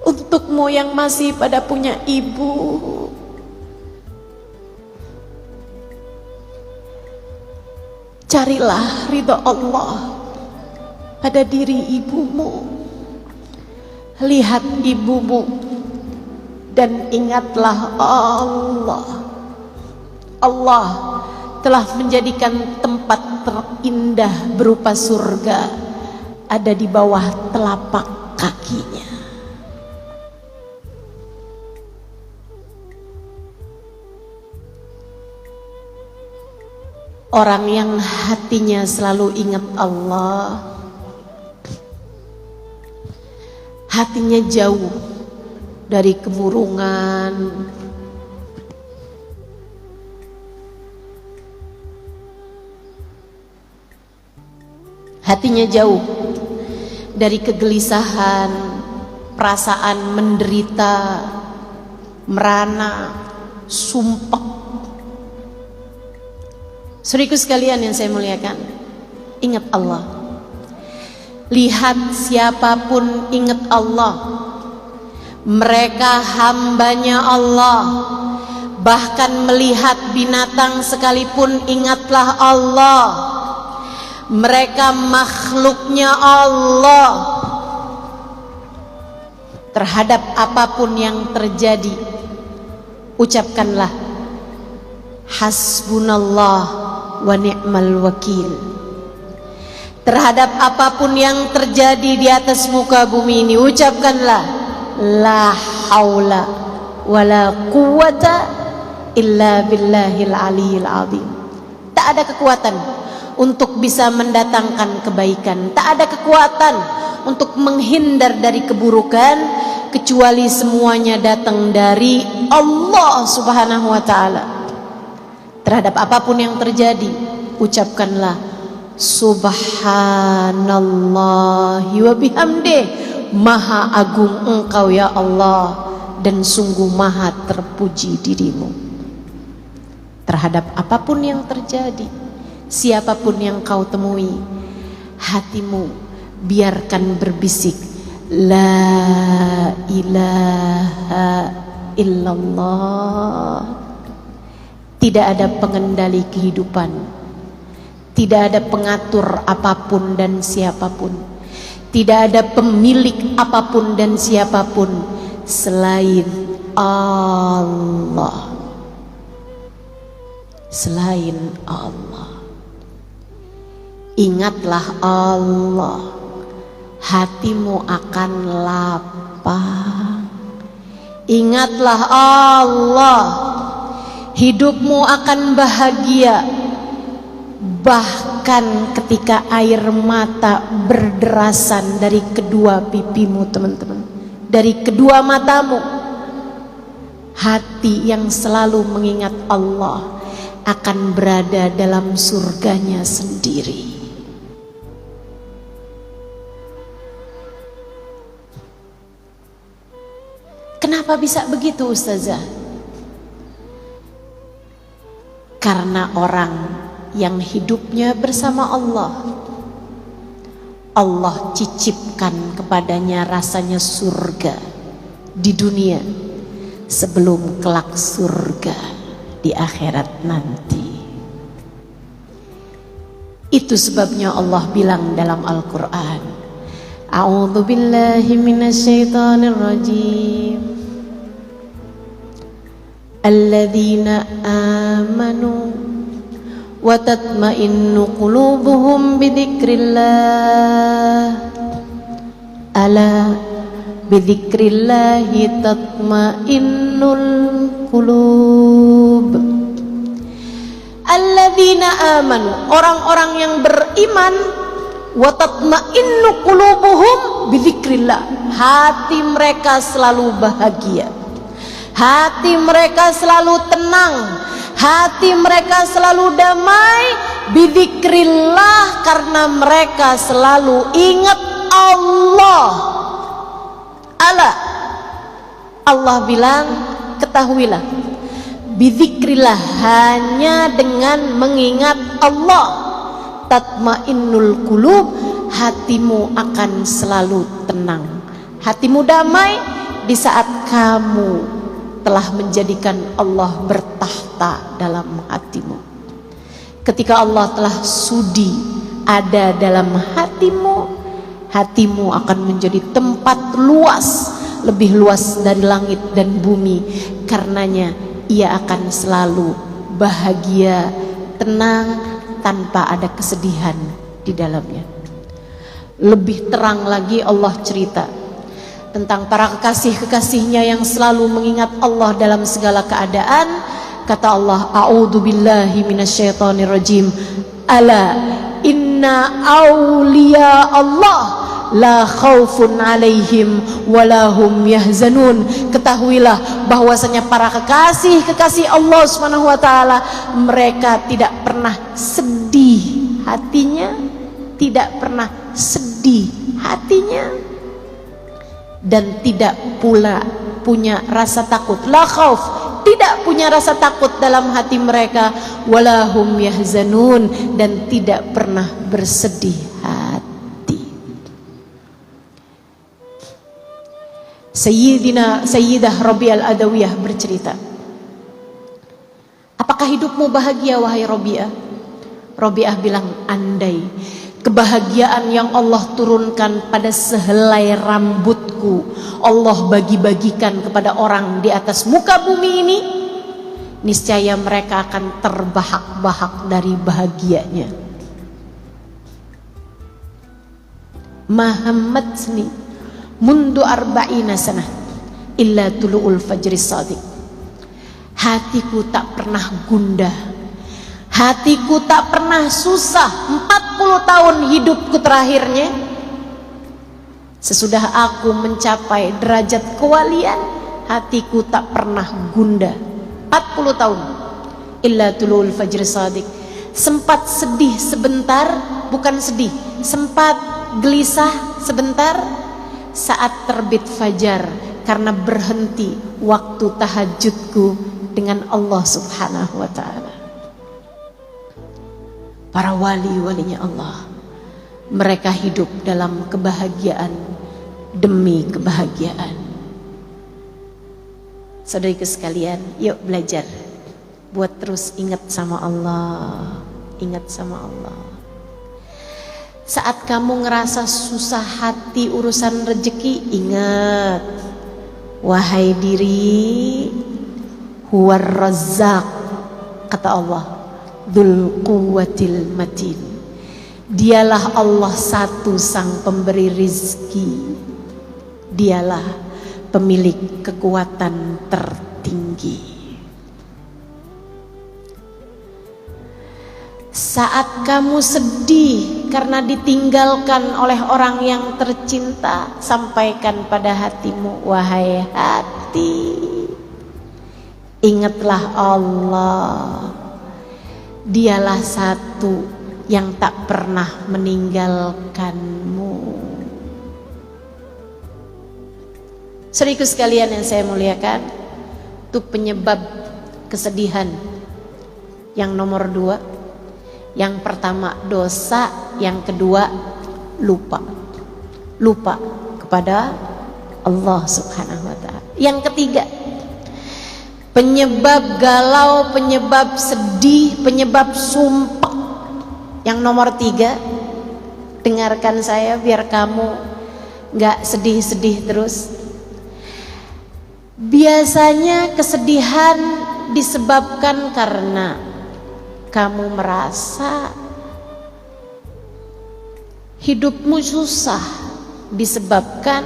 untukmu yang masih pada punya ibu, carilah ridha Allah pada diri ibumu. Lihat ibumu dan ingatlah Allah telah menjadikan tempat terindah berupa surga ada di bawah telapak kakinya. Orang yang hatinya selalu ingat Allah, hatinya jauh dari kemurungan, hatinya jauh dari kegelisahan, perasaan menderita, merana, sumpah. Saudaraku sekalian yang saya muliakan, ingat Allah. Lihat siapapun ingat Allah. Mereka hambanya Allah. Bahkan melihat binatang sekalipun ingatlah Allah. Mereka makhluknya Allah. Terhadap apapun yang terjadi, ucapkanlah hasbunallah wa ni'mal wakil. Terhadap apapun yang terjadi di atas muka bumi ini, ucapkanlah la haula wala quwata illa billahil aliyil azim. Tak ada kekuatan untuk bisa mendatangkan kebaikan, tak ada kekuatan untuk menghindar dari keburukan, kecuali semuanya datang dari Allah Subhanahu wa ta'ala. Terhadap apapun yang terjadi, ucapkanlah subhanallahi wa bihamdih, maha agung engkau ya Allah, dan sungguh maha terpuji dirimu. Terhadap apapun yang terjadi, siapapun yang kau temui, hatimu biarkan berbisik la ilaha illallah. Tidak ada pengendali kehidupan, tidak ada pengatur apapun dan siapapun, tidak ada pemilik apapun dan siapapun selain Allah. Selain Allah. Ingatlah Allah, hatimu akan lapang. Ingatlah Allah, hidupmu akan bahagia. Bahkan ketika air mata berderasan dari kedua pipimu, teman-teman, dari kedua matamu, hati yang selalu mengingat Allah akan berada dalam surganya sendiri. Kenapa bisa begitu, Ustazah? Karena orang yang hidupnya bersama Allah, Allah cicipkan kepadanya rasanya surga di dunia sebelum kelak surga di akhirat nanti. Itu sebabnya Allah bilang dalam Al-Quran, a'udzu billahi minasyaitonir rajim, alladzina amanu wa tatma'innu qulubuhum bidzikrillah, ala bidzikrillahi tatma'innul qulub. Alladzina amanu, orang-orang yang beriman, wa tatma'innu qulubuhum bidzikrillah, hati mereka selalu bahagia, hati mereka selalu tenang, hati mereka selalu damai, bidzikrillah, karena mereka selalu ingat Allah. Ala, Allah bilang, ketahuilah, bidzikrillah, hanya dengan mengingat Allah, tatmainnul qulub, hatimu akan selalu tenang, hatimu damai di saat kamu telah menjadikan Allah bertahta dalam hatimu. Ketika Allah telah sudi ada dalam hatimu, hatimu akan menjadi tempat luas, lebih luas dari langit dan bumi. Karenanya ia akan selalu bahagia, tenang, tanpa ada kesedihan di dalamnya. Lebih terang lagi Allah cerita tentang para kekasih-kekasihnya yang selalu mengingat Allah dalam segala keadaan. Kata Allah, a'udzu billahi minasyaitonir rajim, ala inna auliya Allah la khaufun alaihim walahum yahzanun. Ketahuilah bahwasanya para kekasih-kekasih Allah Subhanahu wa taala, mereka tidak pernah sedih hatinya, tidak pernah sedih hatinya, dan tidak pula punya rasa takut. La khauf, tidak punya rasa takut dalam hati mereka. Walahum yahzanun, dan tidak pernah bersedih hati. Sayyidah Rabi'ah Al-Adawiyah bercerita, apakah hidupmu bahagia wahai Rabi'ah? Rabi'ah bilang, andai kebahagiaan yang Allah turunkan pada sehelai rambutku Allah bagi-bagikan kepada orang di atas muka bumi ini, niscaya mereka akan terbahak-bahak dari bahagianya. Mahammatni mundu arba'ina sanah illa tulu'ul fajris shadiq. Hatiku tak pernah gundah, hatiku tak pernah susah 40 tahun hidupku terakhirnya. Sesudah aku mencapai derajat kewalian, hatiku tak pernah gundah 40 tahun. Illa tulul fajr shadiq. Sempat sedih sebentar, bukan sedih, sempat gelisah sebentar saat terbit fajar, karena berhenti waktu tahajudku dengan Allah Subhanahu wa ta'ala. Para wali-walinya Allah, mereka hidup dalam kebahagiaan demi kebahagiaan. Saudariku sekalian, yuk belajar buat terus ingat sama Allah, ingat sama Allah. Saat kamu ngerasa susah hati urusan rezeki, ingat, wahai diri, huwar razzaq, kata Allah, dzul quwwatil matin. Dialah Allah satu sang pemberi rizki, dialah pemilik kekuatan tertinggi. Saat kamu sedih karena ditinggalkan oleh orang yang tercinta, sampaikan pada hatimu, wahai hati, ingatlah Allah, dialah satu yang tak pernah meninggalkanmu. Saudaraku sekalian yang saya muliakan, itu penyebab kesedihan yang nomor 2. Yang pertama dosa, yang kedua lupa. Lupa kepada Allah Subhanahu wa ta'ala. Yang ketiga, penyebab galau, penyebab sedih, penyebab sumpah. Yang nomor 3, dengarkan saya biar kamu gak sedih-sedih terus. Biasanya kesedihan disebabkan karena kamu merasa hidupmu susah, disebabkan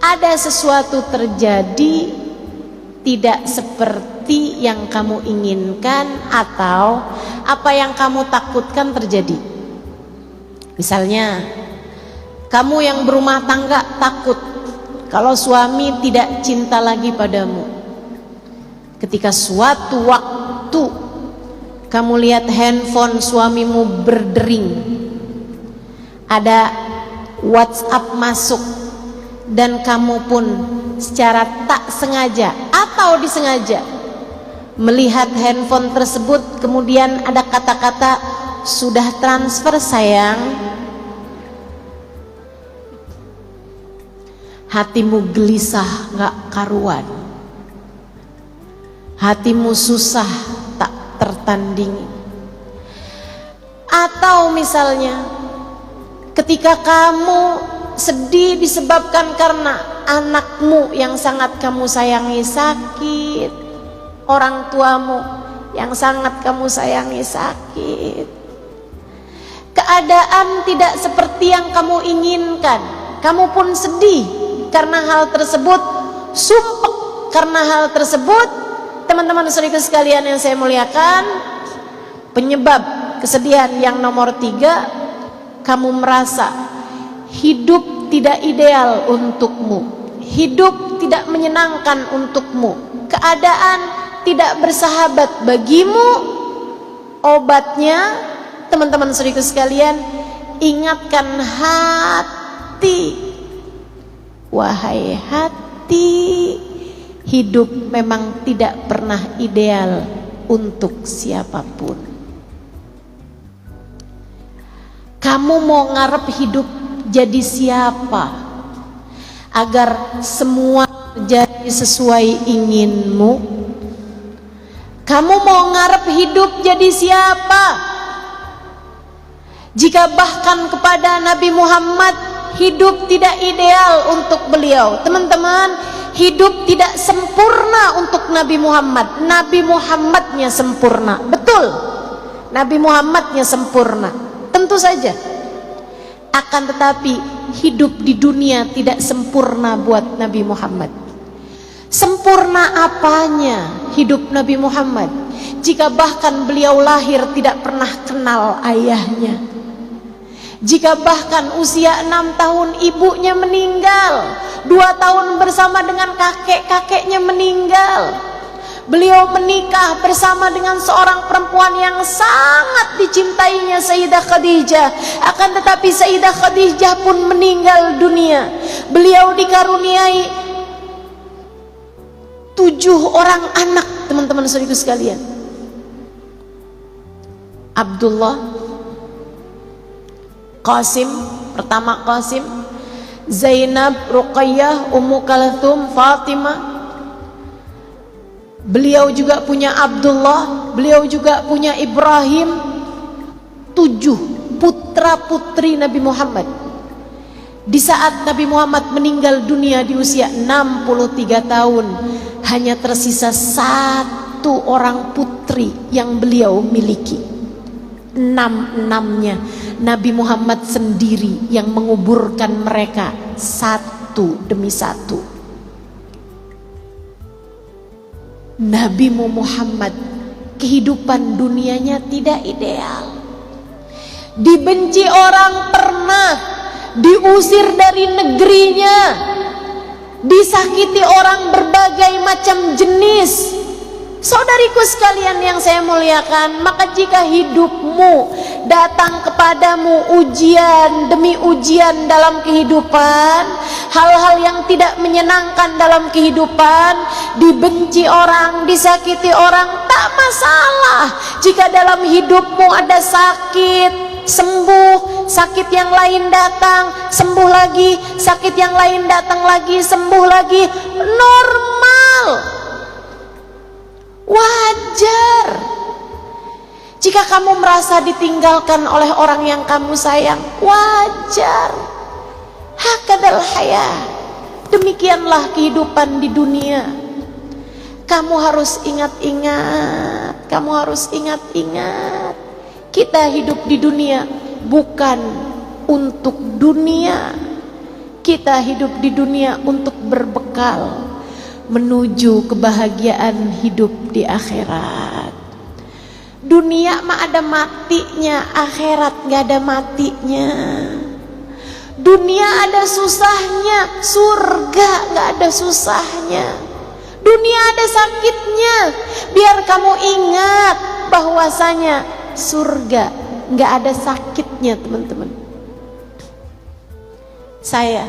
ada sesuatu terjadi tidak seperti yang kamu inginkan atau apa yang kamu takutkan terjadi. Misalnya, kamu yang berumah tangga takut kalau suami tidak cinta lagi padamu. ketika suatu waktu kamu lihat handphone suamimu berdering, ada WhatsApp masuk, dan kamu pun secara tak sengaja atau disengaja melihat handphone tersebut, kemudian ada kata-kata, "Sudah transfer sayang." Hatimu gelisah gak karuan, hatimu susah tak tertandingi. Atau misalnya ketika kamu sedih disebabkan karena anakmu yang sangat kamu sayangi sakit, orang tuamu yang sangat kamu sayangi sakit, keadaan tidak seperti yang kamu inginkan, kamu pun sedih karena hal tersebut, sumpek karena hal tersebut. Teman-teman saudara sekalian yang saya muliakan, penyebab kesedihan yang nomor 3, kamu merasa hidup tidak ideal untukmu, hidup tidak menyenangkan untukmu, keadaan tidak bersahabat bagimu. Obatnya, teman-teman saudara sekalian, ingatkan hati. Wahai hati, hidup memang tidak pernah ideal untuk siapapun. Kamu mau ngarep hidup jadi siapa agar semua jadi sesuai inginmu? Kamu mau ngarep hidup jadi siapa jika bahkan kepada Nabi Muhammad hidup tidak ideal untuk beliau? Teman-teman, hidup tidak sempurna untuk Nabi Muhammad. Nabi Muhammadnya sempurna, betul, Nabi Muhammadnya sempurna, tentu saja. Akan tetapi hidup di dunia tidak sempurna buat Nabi Muhammad. Sempurna apanya hidup Nabi Muhammad jika bahkan beliau lahir tidak pernah kenal ayahnya, jika bahkan usia 6 tahun ibunya meninggal, 2 tahun bersama dengan kakek-kakeknya meninggal, beliau menikah bersama dengan seorang perempuan yang sangat dicintainya, Sayyidah Khadijah. Akan tetapi Sayyidah Khadijah pun meninggal dunia. Beliau dikaruniai 7 orang anak, teman-teman saudaraku sekalian. Abdullah, Qasim, pertama Qasim, Zainab, Ruqayyah, Ummu Kalthum, Fatimah. Beliau juga punya Abdullah, beliau juga punya Ibrahim. 7 putra putri Nabi Muhammad. Di saat Nabi Muhammad meninggal dunia di usia 63 tahun, hanya tersisa 1 orang putri yang beliau miliki. 6-6-nya Nabi Muhammad sendiri yang menguburkan mereka satu demi satu. Nabi Muhammad kehidupan dunianya tidak ideal, dibenci orang pernah, diusir dari negerinya, disakiti orang berbagai macam jenis. Saudariku sekalian yang saya muliakan, maka jika hidupmu datang kepadamu ujian demi ujian dalam kehidupan, hal-hal yang tidak menyenangkan dalam kehidupan, dibenci orang, disakiti orang, tak masalah. Jika dalam hidupmu ada sakit, sembuh, sakit yang lain datang, sembuh lagi, sakit yang lain datang lagi, sembuh lagi, normal. Wajar. Jika kamu merasa ditinggalkan oleh orang yang kamu sayang, wajar. Hakadal hayah. Demikianlah kehidupan di dunia. Kamu harus ingat-ingat, kamu harus ingat-ingat. Kita hidup di dunia bukan untuk dunia. Kita hidup di dunia untuk berbekal menuju kebahagiaan hidup di akhirat. Dunia mah ada matinya, akhirat gak ada matinya. Dunia ada susahnya, surga gak ada susahnya. Dunia ada sakitnya, biar kamu ingat bahwasanya surga nggak ada sakitnya, teman-teman. Saya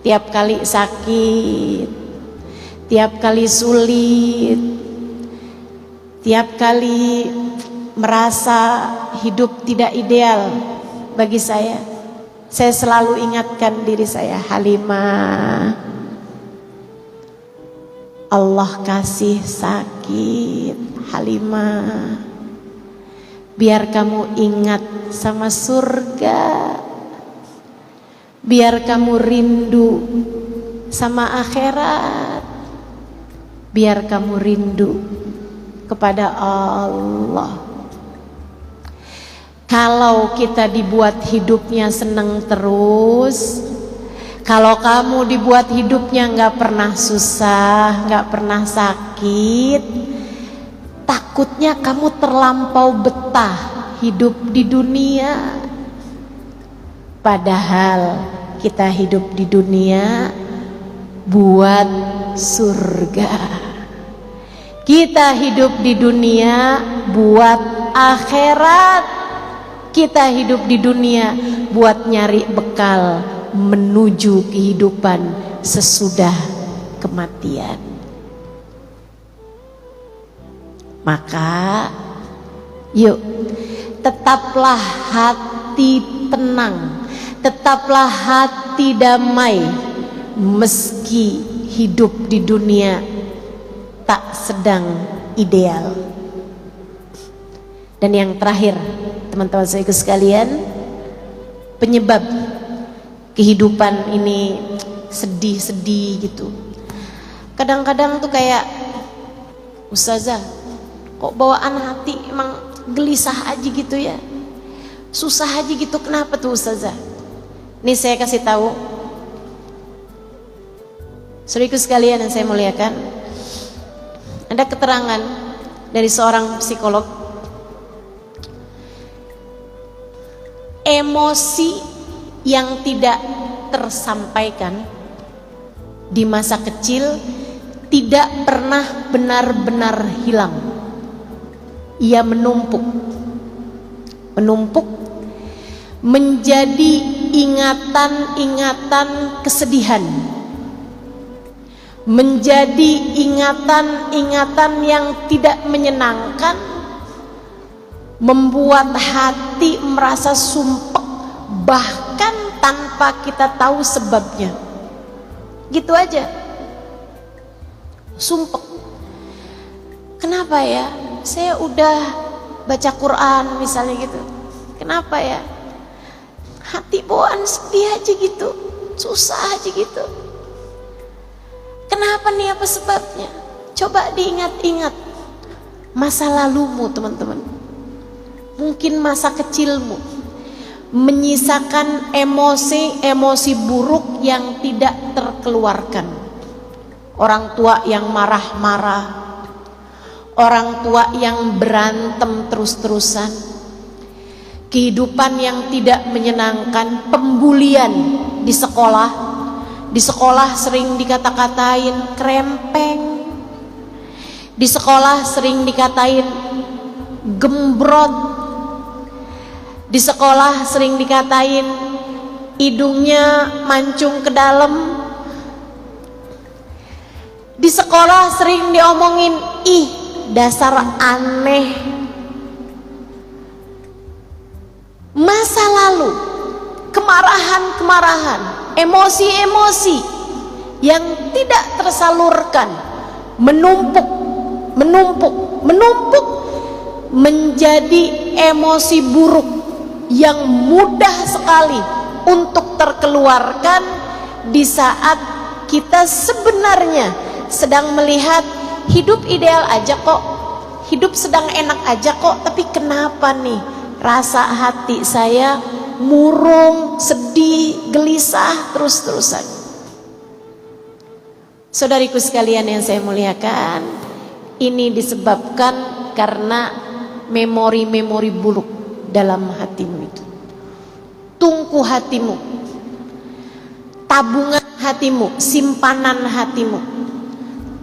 tiap kali sakit, tiap kali sulit, tiap kali merasa hidup tidak ideal bagi saya selalu ingatkan diri saya, Halimah, Allah kasih sakit, Halimah, biar kamu ingat sama surga, biar kamu rindu sama akhirat, biar kamu rindu kepada Allah. Kalau kita dibuat hidupnya senang terus, kalau kamu dibuat hidupnya nggak pernah susah, nggak pernah sakit, takutnya kamu terlampau betah hidup di dunia. Padahal kita hidup di dunia buat surga. Kita hidup di dunia buat akhirat. Kita hidup di dunia buat nyari bekal menuju kehidupan sesudah kematian. Maka yuk, tetaplah hati tenang, tetaplah hati damai, meski hidup di dunia tak sedang ideal. Dan yang terakhir, teman-teman saya sekalian, penyebab kehidupan ini sedih-sedih gitu. Kadang-kadang tuh kayak, Ustazah, kok bawaan hati emang gelisah aja gitu ya, susah aja gitu. Kenapa tuh Ustazah? Nih saya kasih tahu, saudaraku sekalian yang saya muliakan, ada keterangan dari seorang psikolog. Emosi yang tidak tersampaikan di masa kecil tidak pernah benar-benar hilang. Ia menumpuk menjadi ingatan-ingatan kesedihan, menjadi ingatan-ingatan yang tidak menyenangkan, membuat hati merasa sumpek bahkan tanpa kita tahu sebabnya. Gitu aja, sumpek. Kenapa ya? Saya udah baca Quran misalnya gitu, kenapa ya hati bawaan sedih aja gitu, susah aja gitu. Kenapa nih, apa sebabnya? Coba diingat-ingat masa lalumu, teman-teman. Mungkin masa kecilmu menyisakan emosi-emosi buruk yang tidak terkeluarkan. Orang tua yang marah-marah, orang tua yang berantem terus-terusan, kehidupan yang tidak menyenangkan, pembulian di sekolah. Di sekolah sering dikata-katain krempeng, di sekolah sering dikatain gembrot, di sekolah sering dikatain hidungnya mancung ke dalam, di sekolah sering diomongin, ih dasar aneh. Masa lalu, kemarahan-kemarahan, emosi-emosi yang tidak tersalurkan menumpuk menjadi emosi buruk yang mudah sekali untuk terkeluarkan di saat kita sebenarnya sedang melihat hidup ideal aja kok, hidup sedang enak aja kok, tapi kenapa nih rasa hati saya murung, sedih, gelisah terus-terusan. Saudariku sekalian yang saya muliakan, ini disebabkan karena memori-memori buruk dalam hatimu itu. Tungku hatimu, tabungan hatimu, simpanan hatimu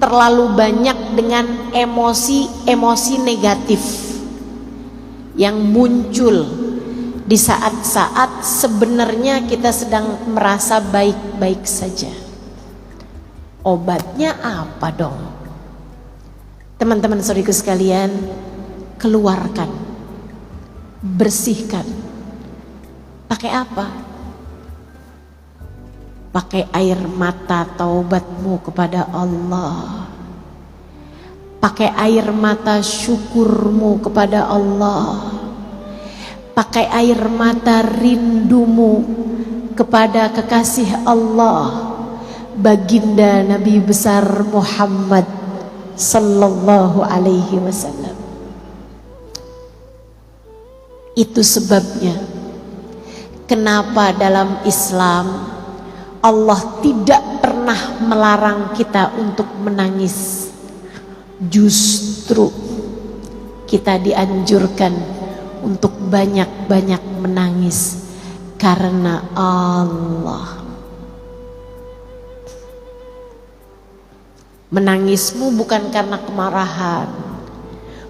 terlalu banyak dengan emosi-emosi negatif yang muncul di saat-saat sebenarnya kita sedang merasa baik-baik saja. Obatnya apa dong? Teman-teman saudaraku sekalian, keluarkan, bersihkan. Pakai apa? Pakai air mata taubatmu kepada Allah. Pakai air mata syukurmu kepada Allah. Pakai air mata rindumu kepada kekasih Allah, baginda Nabi besar Muhammad sallallahu alaihi wasallam. Itu sebabnya kenapa dalam Islam Allah tidak pernah melarang kita untuk menangis. Justru kita dianjurkan untuk banyak-banyak menangis karena Allah. Menangismu bukan karena kemarahan,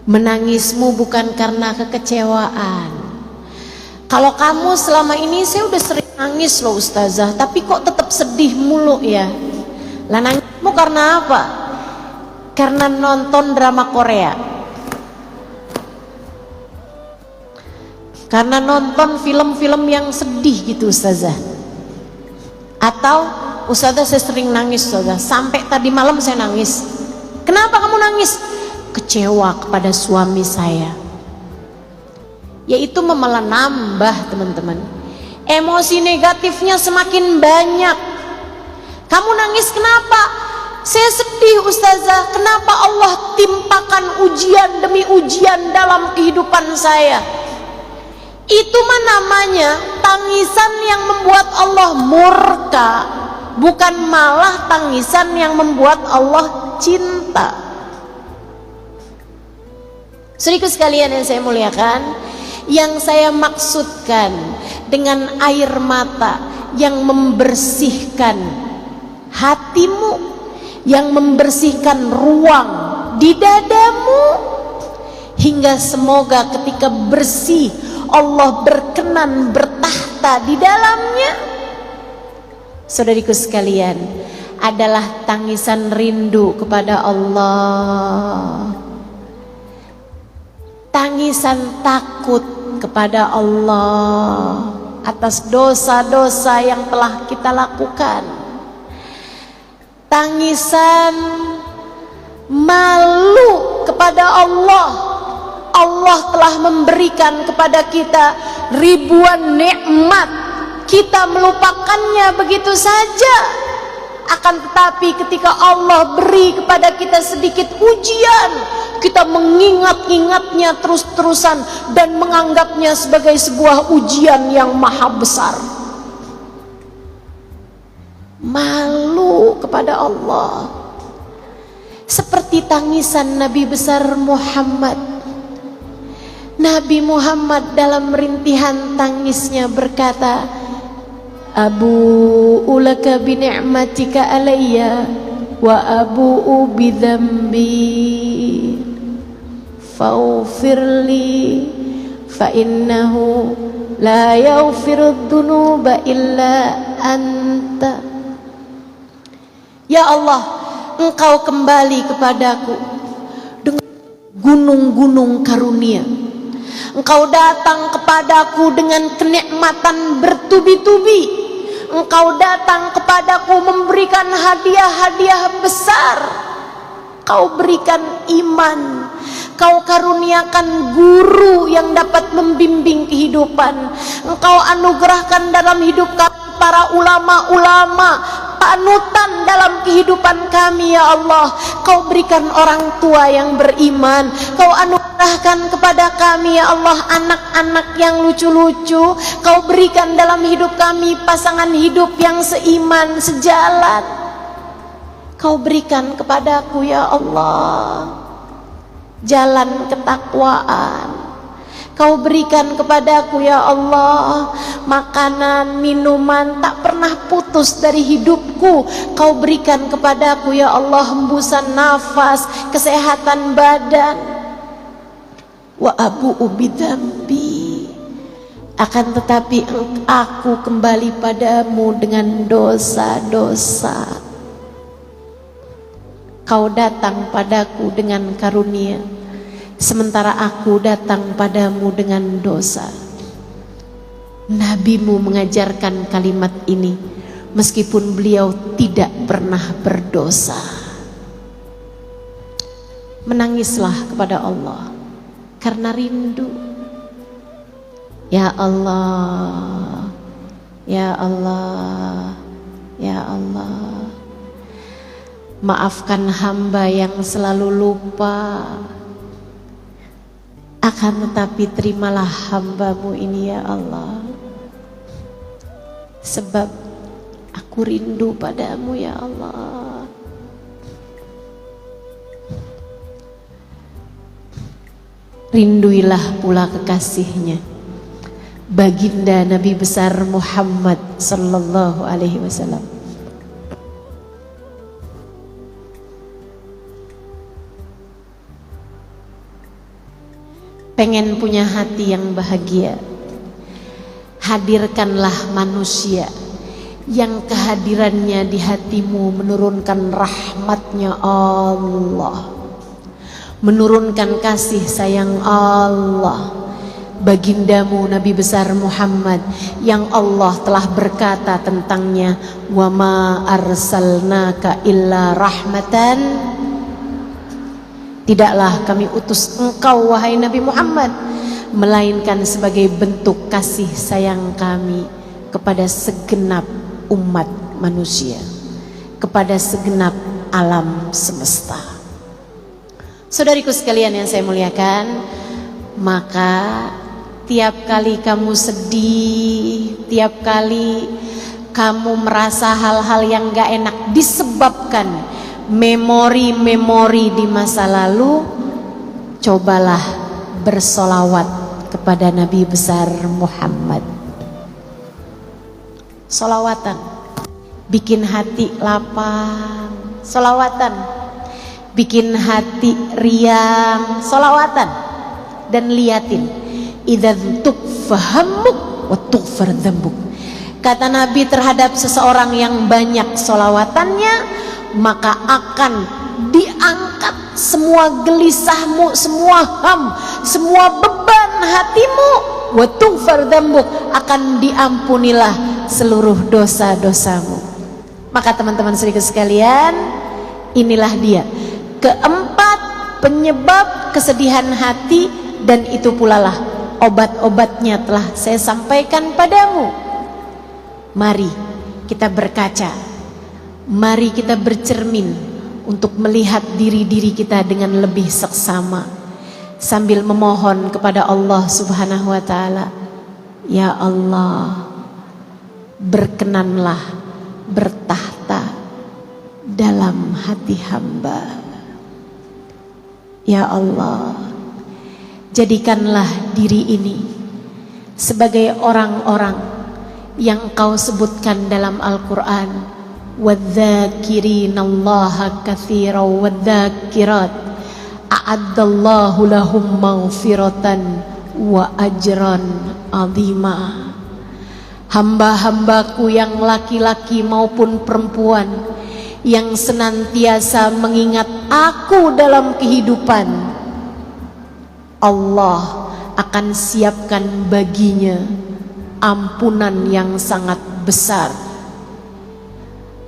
menangismu bukan karena kekecewaan. Kalau kamu selama ini, saya udah sering nangis loh ustazah, tapi kok tetap sedih mulu ya. Lah nangismu karena apa? Karena nonton drama Korea, karena nonton film-film yang sedih gitu ustazah. Atau ustazah saya sering nangis ustazah, sampai tadi malam saya nangis. Kenapa kamu nangis? Kecewa kepada suami saya. Yaitu malah nambah teman-teman, emosi negatifnya semakin banyak. Kamu nangis kenapa? Saya sedih ustazah, kenapa Allah timpakan ujian demi ujian dalam kehidupan saya. Itu mah namanya tangisan yang membuat Allah murka, bukan malah tangisan yang membuat Allah cinta. Saudaraku sekalian yang saya muliakan, yang saya maksudkan dengan air mata yang membersihkan hatimu, yang membersihkan ruang di dadamu, hingga semoga ketika bersih Allah berkenan bertahta di dalamnya. Saudariku sekalian, adalah tangisan rindu kepada Allah, tangisan takut kepada Allah atas dosa-dosa yang telah kita lakukan, tangisan malu kepada Allah. Allah telah memberikan kepada kita ribuan nikmat, kita melupakannya begitu saja. Akan tetapi ketika Allah beri kepada kita sedikit ujian, kita mengingat-ingatnya terus-terusan dan menganggapnya sebagai sebuah ujian yang maha besar. Malu kepada Allah, seperti tangisan Nabi besar Muhammad. Nabi Muhammad dalam rintihan tangisnya berkata, Abu'u laka bi ni'matika alayya wa abu'u bi dzambi faghfirli fa innahu la yaghfiru dzunuba illa anta. Ya Allah, Engkau kembali kepadaku dengan gunung-gunung karunia. Engkau datang kepadaku dengan kenikmatan bertubi-tubi. Engkau datang kepadaku memberikan hadiah-hadiah besar. Kau berikan iman, Kau karuniakan guru yang dapat membimbing kehidupan. Engkau anugerahkan dalam hidup kami para ulama-ulama, panutan dalam kehidupan kami ya Allah. Kau berikan orang tua yang beriman. Kau anugerahkan kepada kami ya Allah anak-anak yang lucu-lucu. Kau berikan dalam hidup kami pasangan hidup yang seiman, sejalan. Kau berikan kepadaku ya Allah jalan ketakwaan, Kau berikan kepadaku ya Allah makanan, minuman tak pernah putus dari hidupku. Kau berikan kepadaku ya Allah hembusan nafas, kesehatan badan. Wa abu'u bidzambi, akan tetapi aku kembali padamu dengan dosa-dosa. Kau datang padaku dengan karunia, sementara aku datang padamu dengan dosa. Nabimu mengajarkan kalimat ini meskipun beliau tidak pernah berdosa. Menangislah kepada Allah karena rindu. Ya Allah, ya Allah, ya Allah, maafkan hamba yang selalu lupa. Akan tetapi terimalah hambamu ini ya Allah, sebab aku rindu padamu ya Allah. Rinduilah pula kekasihnya, baginda Nabi besar Muhammad sallallahu alaihi wasallam. Pengen punya hati yang bahagia, hadirkanlah manusia yang kehadirannya di hatimu menurunkan rahmatnya Allah, menurunkan kasih sayang Allah. Bagindamu Nabi besar Muhammad yang Allah telah berkata tentangnya, wa ma arsalnaka illa rahmatan, tidaklah kami utus engkau wahai Nabi Muhammad melainkan sebagai bentuk kasih sayang kami kepada segenap umat manusia, kepada segenap alam semesta. Saudariku sekalian yang saya muliakan, maka tiap kali kamu sedih, tiap kali kamu merasa hal-hal yang gak enak disebabkan memori-memori di masa lalu, cobalah bersolawat kepada Nabi besar Muhammad. Solawatan bikin hati lapang, solawatan bikin hati riang, solawatan. Dan liatin, idzan tukfahamuk wa tughfar dzambuk. Kata Nabi terhadap seseorang yang banyak solawatannya, maka akan diangkat semua gelisahmu, semua ham, semua beban hatimu, wa tughfar dzambuk, akan diampunilah seluruh dosa-dosamu. Maka teman-teman sedikit sekalian, inilah dia keempat penyebab kesedihan hati, dan itu pula lah obat-obatnya telah saya sampaikan padamu. Mari kita berkaca, mari kita bercermin untuk melihat diri-diri kita dengan lebih seksama, sambil memohon kepada Allah Subhanahu wa ta'ala, ya Allah, berkenanlah bertahta dalam hati hamba. Ya Allah, jadikanlah diri ini sebagai orang-orang yang Kau sebutkan dalam Al-Quran, wadzakirinallaha katsiran wadzakirat a'addallahu lahum maghfiratan wa ajran azima. Hamba-hambaku yang laki-laki maupun perempuan yang senantiasa mengingat aku dalam kehidupan, Allah akan siapkan baginya ampunan yang sangat besar.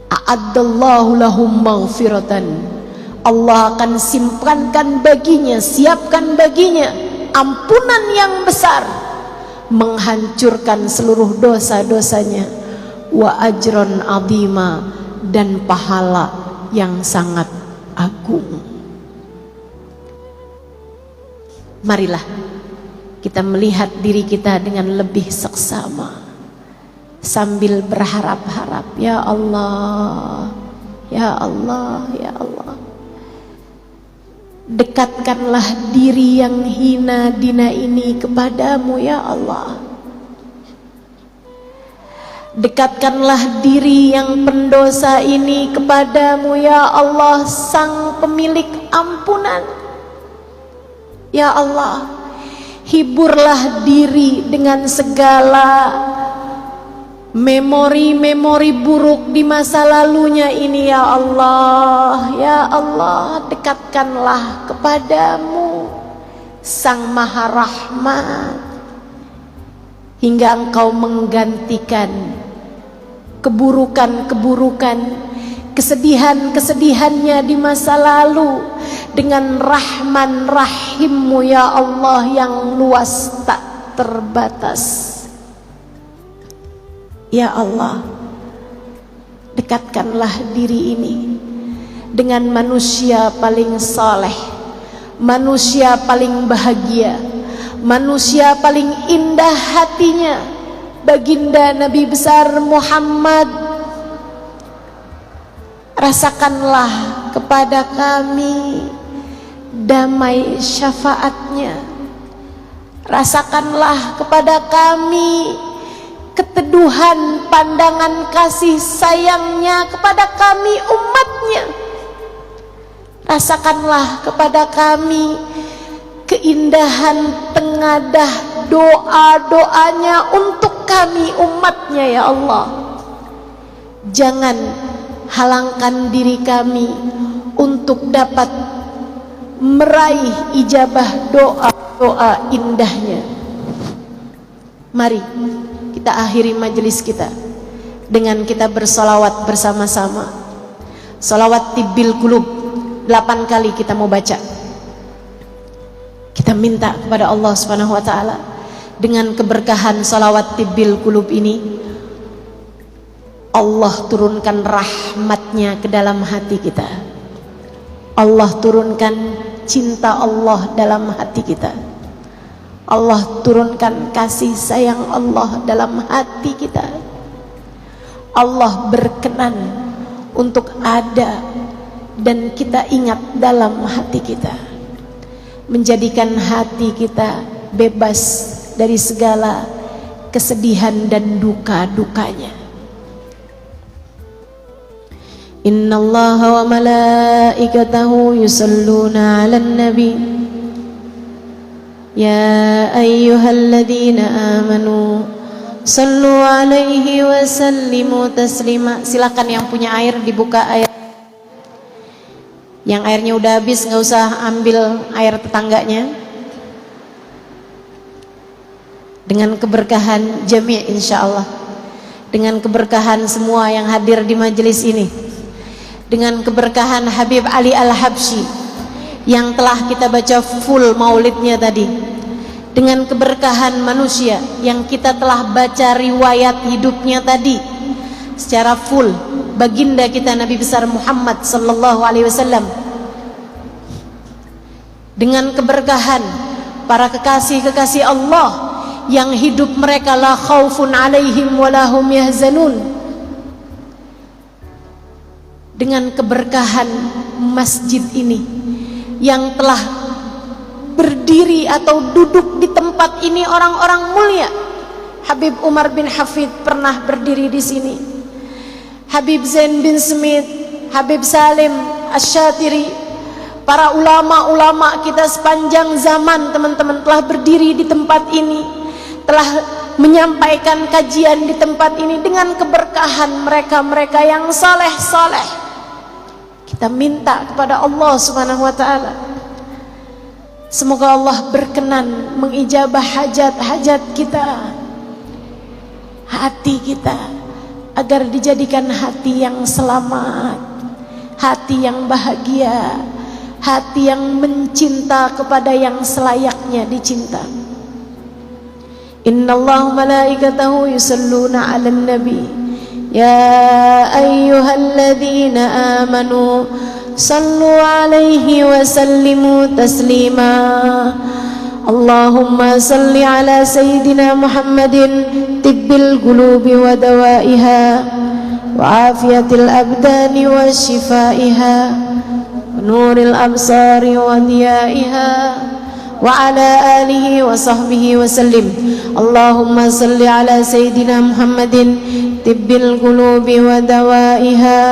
A'addallahu lahum maghfiratan, Allah akan simpankan baginya, siapkan baginya ampunan yang besar, menghancurkan seluruh dosa-dosanya, wa ajron azima, dan pahala yang sangat agung. Marilah kita melihat diri kita dengan lebih seksama, sambil berharap-harap, ya Allah, ya Allah, ya Allah, Dekatkanlah diri yang hina dina ini kepadamu ya Allah. Dekatkanlah diri yang pendosa ini kepadamu ya Allah, sang pemilik ampunan. Ya Allah, hiburlah diri dengan segala memori-memori buruk di masa lalunya ini ya Allah. Ya Allah, dekatkanlah kepadamu Sang Maha Rahmat, hingga Engkau menggantikan keburukan-keburukan, kesedihan-kesedihannya di masa lalu dengan Rahman Rahim-Mu ya Allah yang luas tak terbatas. Ya Allah, dekatkanlah diri ini dengan manusia paling saleh, manusia paling bahagia, manusia paling indah hatinya, baginda Nabi besar Muhammad. Rasakanlah kepada kami damai syafaatnya, rasakanlah kepada kami keteduhan pandangan kasih sayangnya kepada kami umatnya. Rasakanlah kepada kami keindahan tengadah doa-doanya untuk kami umatnya ya Allah. Jangan halangkan diri kami untuk dapat meraih ijabah doa-doa indahnya. Mari kita akhiri majelis kita dengan kita bersolawat bersama-sama. Solawat tibbil qulub 8 kali kita mau baca. Kita minta kepada Allah Subhanahu wa taala dengan keberkahan solawat tibbil qulub ini, Allah turunkan rahmatnya ke dalam hati kita. Allah turunkan cinta Allah dalam hati kita. Allah turunkan kasih sayang Allah dalam hati kita. Allah berkenan untuk ada dan kita ingat dalam hati kita, menjadikan hati kita bebas dari segala kesedihan dan duka-dukanya. Innallaha wa malaikatahu yusalluna 'alan nabi ya ayyuhalladzina amanu sallu 'alaihi wa sallimu taslima. Silakan yang punya air dibuka air. Yang airnya udah habis nggak usah ambil air tetangganya. Dengan keberkahan jami' insyaallah, dengan keberkahan semua yang hadir di majelis ini, dengan keberkahan Habib Ali Al-Habsyi yang telah kita baca full maulidnya tadi, dengan keberkahan manusia yang kita telah baca riwayat hidupnya tadi secara full, baginda kita Nabi besar Muhammad sallallahu alaihi wasallam, dengan keberkahan para kekasih-kekasih Allah yang hidup mereka la khaufun alaihim walahum yahzanun, dengan keberkahan masjid ini yang telah berdiri atau duduk di tempat ini orang-orang mulia. Habib Umar bin Hafid pernah berdiri di sini, Habib Zain bin Smith, Habib Salim Asy-Syatiri, para ulama-ulama kita sepanjang zaman teman-teman telah berdiri di tempat ini, telah menyampaikan kajian di tempat ini. Dengan keberkahan mereka-mereka yang saleh-saleh, kita minta kepada Allah Subhanahu wa taala, semoga Allah berkenan mengijabah hajat-hajat kita, hati kita, agar dijadikan hati yang selamat, hati yang bahagia, hati yang mencinta kepada yang selayaknya dicinta. Innallaha malaikatahu yusalluna 'alan nabi ya ayyuhalladzina amanu sallu 'alaihi wa sallimu taslima. Allahumma salli ala sayyidina Muhammadin tibbil qulubi wa dawaiha wa afiyatil abdani wa shifaiha wa نور الأبصار وضيائها وعلى آله وصحبه وسلم. اللهم صل على سيدنا محمد طب القلوب ودوائها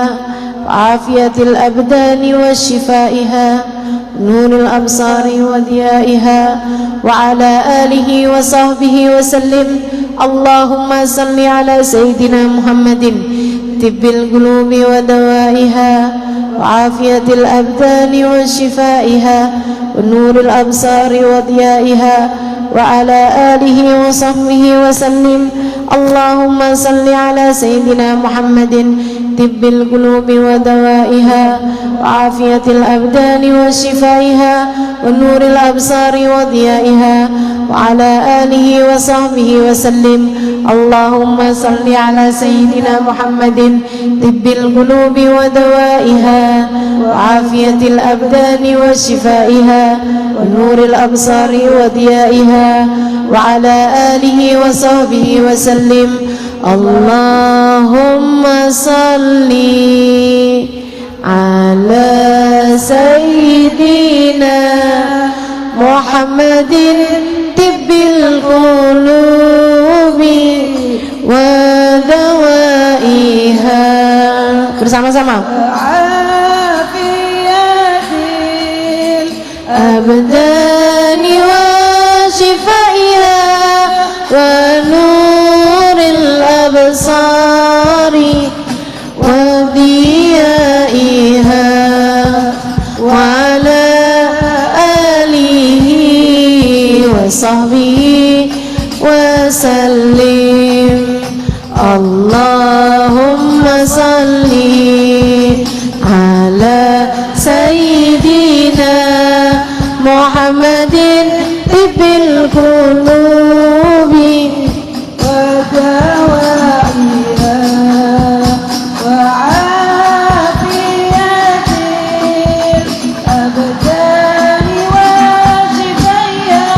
وعافية الأبدان وشفائها نور الأبصار وضيائها وعلى آله وصحبه وسلم. اللهم صل على سيدنا محمد طب القلوب ودوائها وعافية الأبدان وشفائها ونور الأبصار وضيائها وعلى آله وصحبه وسلم. اللهم صل على سيدنا محمد طب القلوب ودوائها وعافية الأبدان وشفائها ونور الأبصار وضيائها وعلى آله وصحبه وسلم. اللهم صل على سيدنا محمد طب القلوب ودوائها وعافية الأبدان وشفائها ونور الأبصار وضيائها وعلى آله وصحبه وسلم. اللهم صل على سيدنا محمد طب القلوب ودوائها. Bersama-sama. Afiyatil abdani wa shifaiha wa nuril absari wa diyaiha wa ala alihi wa sahbihi wa sallim. Allahumma salli ala sayyidina Muhammadin tibbil qulubi wa dawaiha wa afiyatil abdani wa shifaiha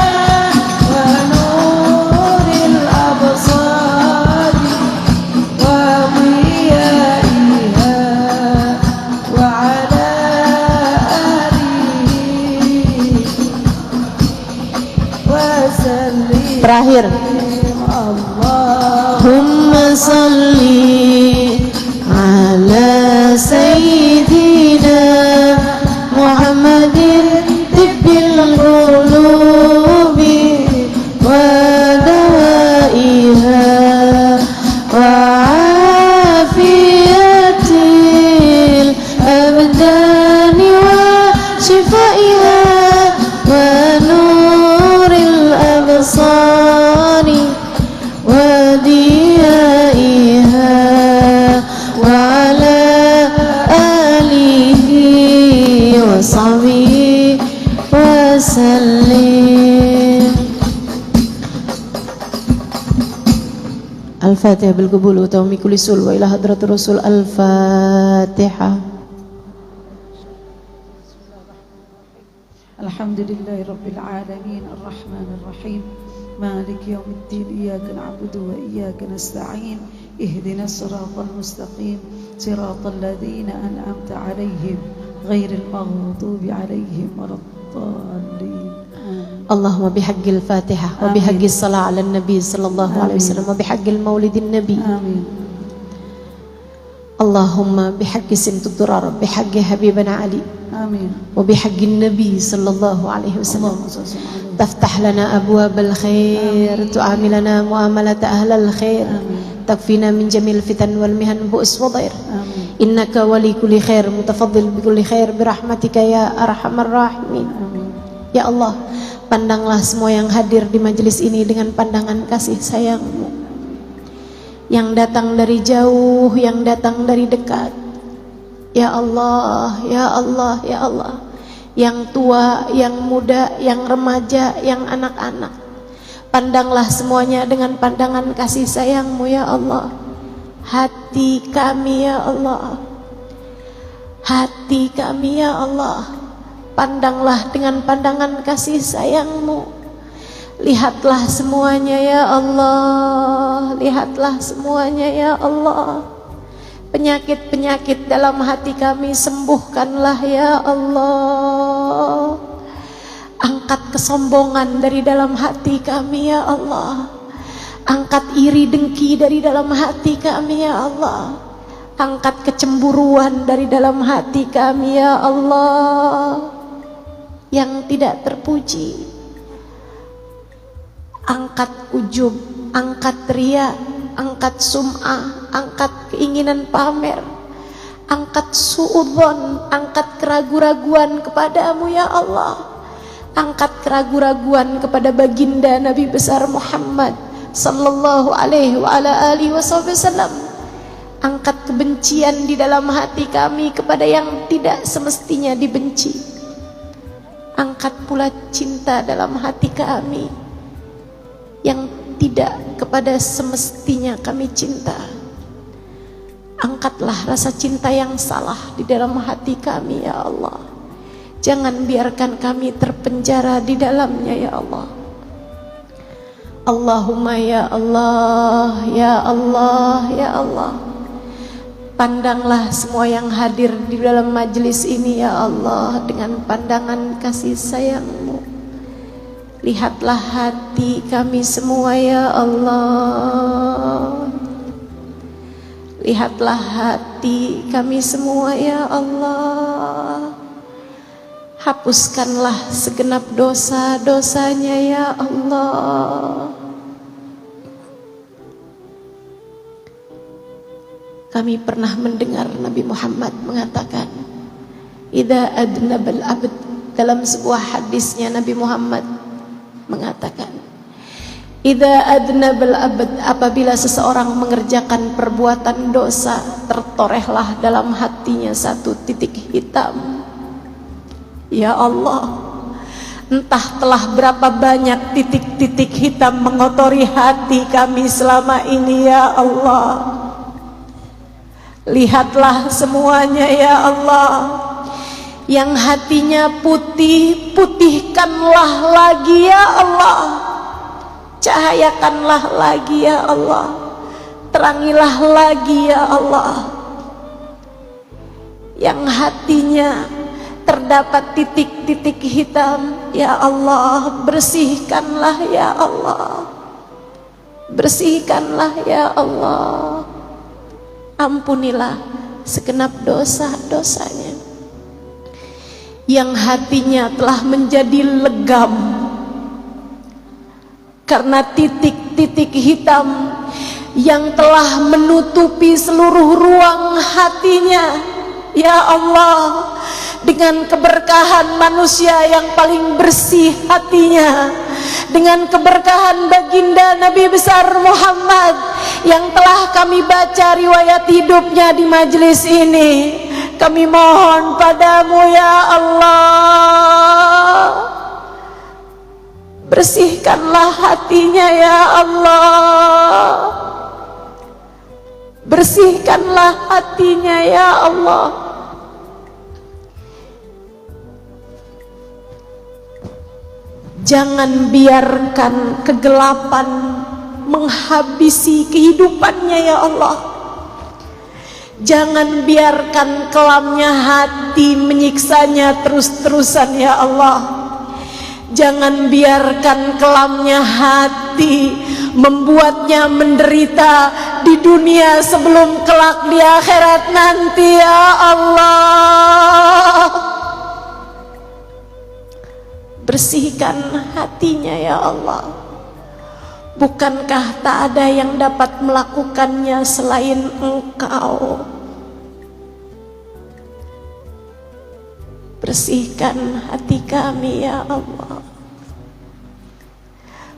wa nuril absari wa diyaiha wa ala alihi wa sallim. Terakhir, Allahumma salli ala sayyidina Muhammadin tibbil qulubi wa dawaiha wa afiyatil abdani wa shifaiha wa nuril absari wa diyaiha wa ala alihi wa sahbihi wa sallim. Al-Fatihah bil qabul wa tawmi kulli sul wa ila hadratir rasul. Al-Fatihah. Alhamdulillahi rabbil alamin arrahmanir rahim maliki yaumiddin iyyaka na'budu wa iyyaka nasta'in ihdinas siratal mustaqim siratal ladzina an'amta 'alaihim ghairil maghdubi 'alaihim waladdallin. Allahumma bihaqqil Fatihah wa bihaqqis salat 'alan nabi sallallahu alaihi wasallam wa bihaqqil maulidin nabi. Amin. Allahumma bihaqqi simtud durar bihaqqi habibana Ali. Amin. Wa bihaqqin nabi sallallahu alaihi wasallam. Taftah lana abwabal khair, tu'amilana muamalata ahlal khair. Takfina min jamil fitan wal mihan bu'us wa dhair. Innaka wali kulli khair mutafaddil bi kulli khair birahmatika ya arhamar rahimin. Ya Allah, pandanglah semua yang hadir di majelis ini dengan pandangan kasih sayang-Mu. Yang datang dari jauh, yang datang dari dekat. Ya Allah, ya Allah, ya Allah. Yang tua, yang muda, yang remaja, yang anak-anak. Pandanglah semuanya dengan pandangan kasih sayang-Mu ya Allah. Hati kami ya Allah. Hati kami ya Allah. Pandanglah dengan pandangan kasih sayang-Mu. Lihatlah semuanya ya Allah. Lihatlah semuanya ya Allah. Penyakit-penyakit dalam hati kami sembuhkanlah ya Allah. Angkat kesombongan dari dalam hati kami ya Allah. Angkat iri dengki dari dalam hati kami ya Allah. Angkat kecemburuan dari dalam hati kami ya Allah, yang tidak terpuji. Angkat ujub, angkat riya, angkat sum'ah, angkat keinginan pamer, angkat suudzon, angkat keraguan-raguan kepadamu ya Allah. Angkat keraguan-raguan kepada baginda Nabi besar Muhammad sallallahu alaihi wa ala alihi wasallam. Angkat kebencian di dalam hati kami kepada yang tidak semestinya dibenci. Angkat pula cinta dalam hati kami yang tidak kepada semestinya kami cinta. Angkatlah rasa cinta yang salah di dalam hati kami ya Allah. Jangan biarkan kami terpenjara di dalamnya ya Allah. Allahumma ya Allah, ya Allah, ya Allah. Pandanglah semua yang hadir di dalam majelis ini ya Allah dengan pandangan kasih sayang-Mu. Lihatlah hati kami semua ya Allah. Lihatlah hati kami semua ya Allah. Hapuskanlah segenap dosa-dosanya ya Allah. Kami pernah mendengar Nabi Muhammad mengatakan, idza adnabal abd, dalam sebuah hadisnya Nabi Muhammad mengatakan, idza adnabal abd, apabila seseorang mengerjakan perbuatan dosa, tertorehlah dalam hatinya satu titik hitam. Ya Allah, entah telah berapa banyak titik-titik hitam mengotori hati kami selama ini ya Allah. Lihatlah semuanya ya Allah. Yang hatinya putih, putihkanlah lagi ya Allah. Cahayakanlah lagi ya Allah. Terangilah lagi ya Allah. Yang hatinya terdapat titik-titik hitam, ya Allah, bersihkanlah ya Allah. Bersihkanlah ya Allah. Ampunilah segenap dosa-dosanya. Yang hatinya telah menjadi legam karena titik-titik hitam yang telah menutupi seluruh ruang hatinya, ya Allah. Dengan keberkahan manusia yang paling bersih hatinya, dengan keberkahan baginda Nabi besar Muhammad yang telah kami baca riwayat hidupnya di majelis ini, kami mohon padamu ya Allah, bersihkanlah hatinya ya Allah. Bersihkanlah hatinya ya Allah. Jangan biarkan kegelapan menghabisi kehidupannya ya Allah. Jangan biarkan kelamnya hati menyiksanya terus-terusan ya Allah. Jangan biarkan kelamnya hati membuatnya menderita di dunia sebelum kelak di akhirat nanti ya Allah. Bersihkan hatinya ya Allah. Bukankah tak ada yang dapat melakukannya selain Engkau? Bersihkan hati kami ya Allah.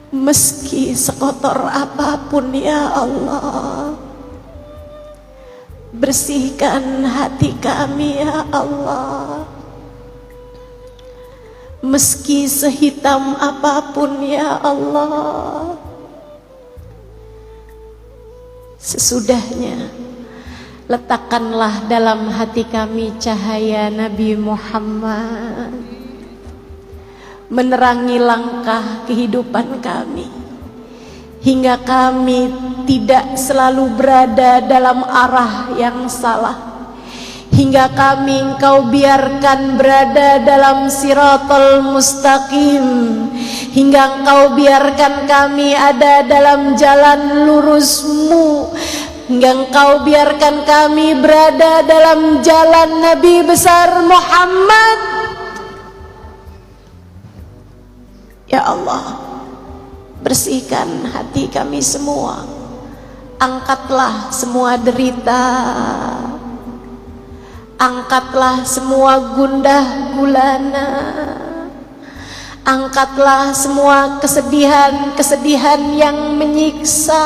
Meski sekotor apapun ya Allah, bersihkan hati kami ya Allah. Meski sehitam apapun ya Allah. Sesudahnya, letakkanlah dalam hati kami cahaya Nabi Muhammad, menerangi langkah kehidupan kami hingga kami tidak selalu berada dalam arah yang salah, hingga kami Engkau biarkan berada dalam siratal mustaqim, hingga Engkau biarkan kami ada dalam jalan lurus-Mu, hingga Engkau biarkan kami berada dalam jalan Nabi besar Muhammad. Ya Allah, bersihkan hati kami semua, angkatlah semua derita, angkatlah semua gundah gulana, angkatlah semua kesedihan-kesedihan yang menyiksa.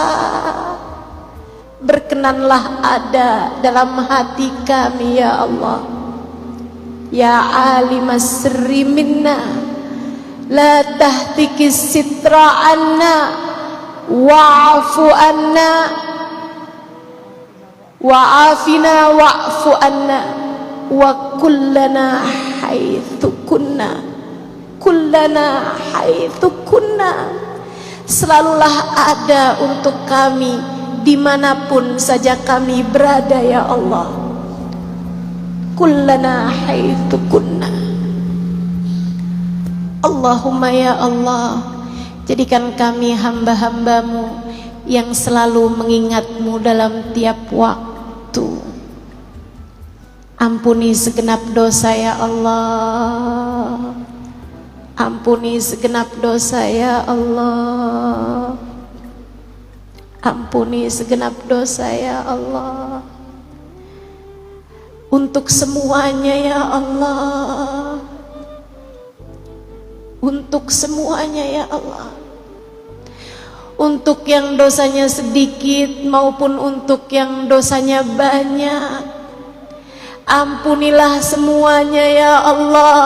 Berkenanlah ada dalam hati kami ya Allah. Ya alimas sirri minna, la tahtikis sitra anna, wa'afu anna, wa'afina wa'fu anna, wa kullana haitsu kunna, kullana haitsu kunna. Selalulah ada untuk kami dimanapun saja kami berada ya Allah. Kullana haitsu kunna. Allahumma ya Allah, jadikan kami hamba-hamba-Mu yang selalu mengingat-Mu dalam tiap waktu. Ampuni segenap dosa ya Allah, ampuni segenap dosa ya Allah, ampuni segenap dosa ya Allah. Untuk semuanya ya Allah, untuk semuanya ya Allah, untuk yang dosanya sedikit maupun untuk yang dosanya banyak, ampunilah semuanya ya Allah.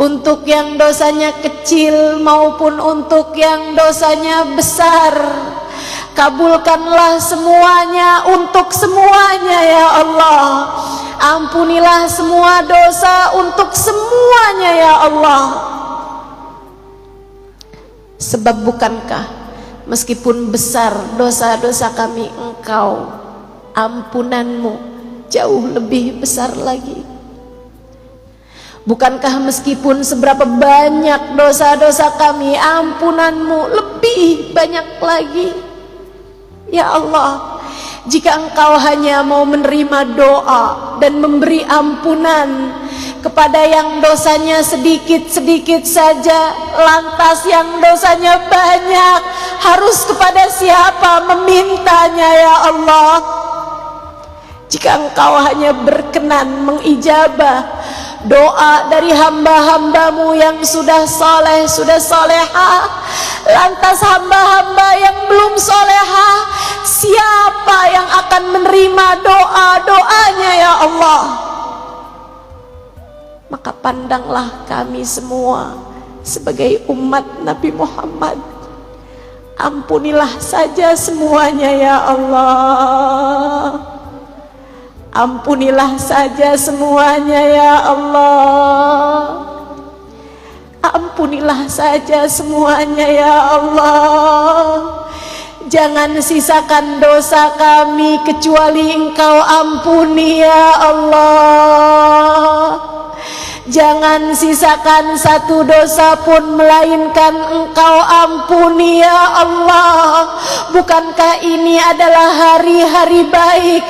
Untuk yang dosanya kecil maupun untuk yang dosanya besar, kabulkanlah semuanya untuk semuanya ya Allah. Ampunilah semua dosa untuk semuanya ya Allah. Sebab bukankah meskipun besar dosa-dosa kami, Engkau ampunan-Mu jauh lebih besar lagi. Bukankah meskipun seberapa banyak dosa-dosa kami, ampunan-Mu lebih banyak lagi. Ya Allah, jika Engkau hanya mau menerima doa dan memberi ampunan kepada yang dosanya sedikit-sedikit saja, lantas yang dosanya banyak harus kepada siapa memintanya ya Allah? Jika Engkau hanya berkenan mengijabah doa dari hamba-hamba-Mu yang sudah soleh, sudah solehah, lantas hamba-hamba yang belum solehah, siapa yang akan menerima doa-doanya ya Allah? Maka pandanglah kami semua sebagai umat Nabi Muhammad, ampunilah saja semuanya ya Allah. Ampunilah saja semuanya ya Allah. Ampunilah saja semuanya ya Allah. Jangan sisakan dosa kami kecuali Engkau ampuni ya Allah. Jangan sisakan satu dosa pun melainkan Engkau ampuni ya Allah. Bukankah ini adalah hari-hari baik,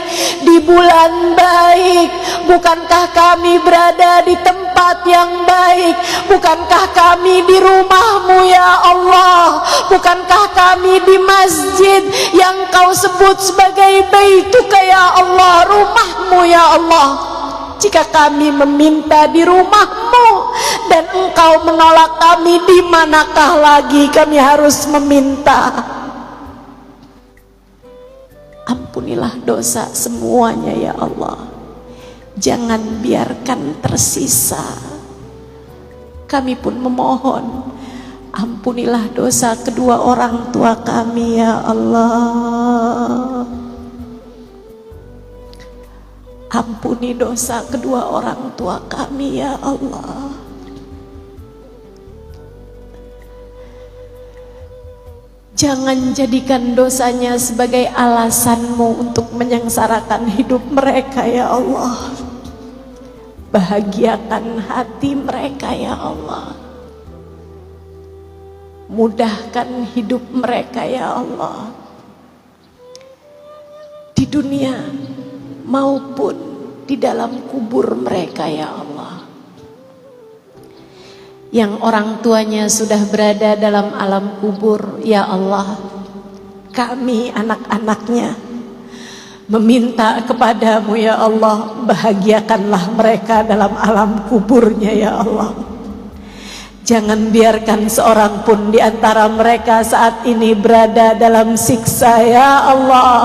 di bulan baik? Bukankah kami berada di tempat yang baik? Bukankah kami di rumah-Mu ya Allah? Bukankah kami di masjid yang Kau sebut sebagai baituka ya Allah, rumah-Mu ya Allah? Jika kami meminta di rumah-Mu dan Engkau menolak kami, di manakah lagi kami harus meminta? Ampunilah dosa semuanya ya Allah. Jangan biarkan tersisa. Kami pun memohon, ampunilah dosa kedua orang tua kami ya Allah. Ampuni dosa kedua orang tua kami ya Allah. Jangan jadikan dosanya sebagai alasanmu untuk menyengsarakan hidup mereka ya Allah. Bahagiakan hati mereka ya Allah. Mudahkan hidup mereka ya Allah, di dunia maupun di dalam kubur mereka ya Allah. Yang orang tuanya sudah berada dalam alam kubur, ya Allah, kami anak-anaknya meminta kepadamu ya Allah, bahagiakanlah mereka dalam alam kuburnya ya Allah. Jangan biarkan seorang pun di antara mereka saat ini berada dalam siksa ya Allah.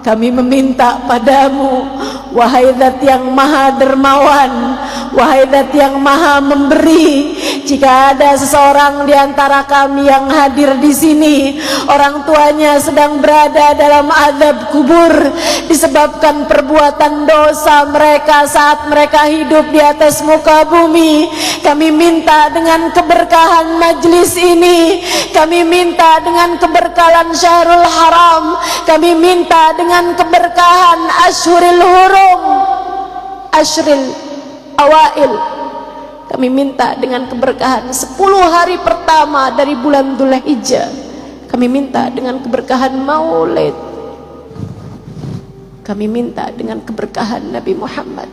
Kami meminta padamu, wahai Zat yang maha dermawan, wahai Zat yang maha memberi, jika ada seseorang di antara kami yang hadir di sini, orang tuanya sedang berada dalam azab kubur disebabkan perbuatan dosa mereka saat mereka hidup di atas muka bumi, kami minta dengan keberkahan majlis ini, kami minta dengan keberkahan Syahrul Haram, kami minta dengan keberkahan Ashhurul Hurum, Ashril Awail, kami minta dengan keberkahan 10 hari pertama dari bulan Dzulhijjah, kami minta dengan keberkahan Maulid, kami minta dengan keberkahan Nabi Muhammad,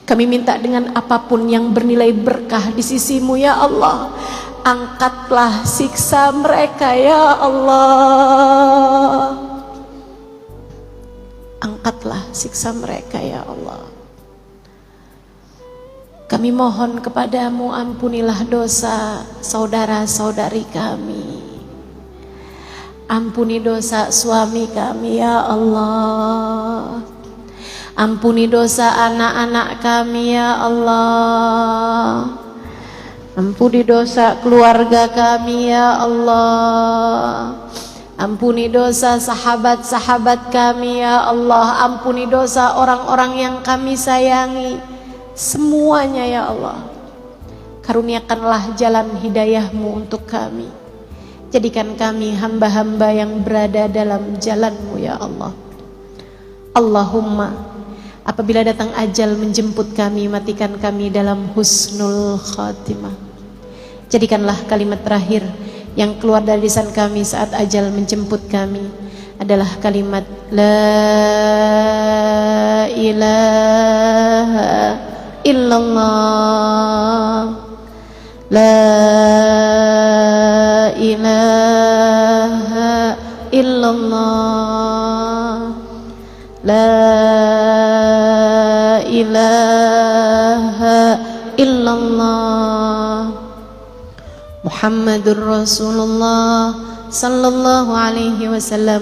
kami minta dengan apapun yang bernilai berkah di sisimu ya Allah. Angkatlah siksa mereka ya Allah. Angkatlah siksa mereka ya Allah. Kami mohon kepadamu, ampunilah dosa saudara-saudari kami, ampuni dosa suami kami ya Allah, ampuni dosa anak-anak kami ya Allah, ampuni dosa keluarga kami ya Allah, ampuni dosa sahabat-sahabat kami ya Allah, ampuni dosa orang-orang yang kami sayangi semuanya ya Allah. Karuniakanlah jalan hidayahmu untuk kami, jadikan kami hamba-hamba yang berada dalam jalanmu ya Allah. Allahumma, apabila datang ajal menjemput kami, matikan kami dalam husnul khatimah. Jadikanlah kalimat terakhir yang keluar dari lisan kami saat ajal menjemput kami adalah kalimat La ilaha illallah, La ilaha illallah, La ilaha illallah, Muhammadur Rasulullah sallallahu alaihi wasallam.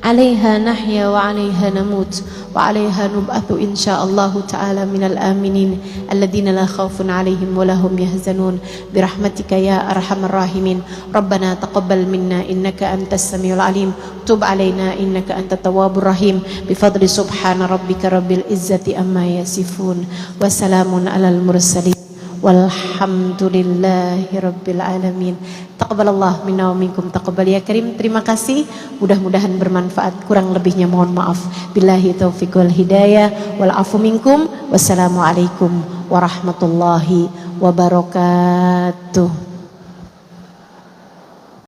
Alaiha nahya wa alaiha namut wa alaiha nub'athu insyaallahu ta'ala minal aminin alladhina la khawfun alaihim wa lahum yahzanun birahmatika ya arhamar rahimin. Rabbana taqabbal minna innaka antas samiul alim, tub alaina innaka antat tawwabur rahim. Bifadli subhana rabbika rabbil izzati amma yasifun wa salamun alal mursalin walhamdulillahi rabbil alamin. Taqabbalallah minna wa minkum taqabbal ya karim. Terima kasih, mudah-mudahan bermanfaat, kurang lebihnya mohon maaf. Billahi taufiq wal hidayah wal afu minkum. Wassalamualaikum warahmatullahi wabarakatuh.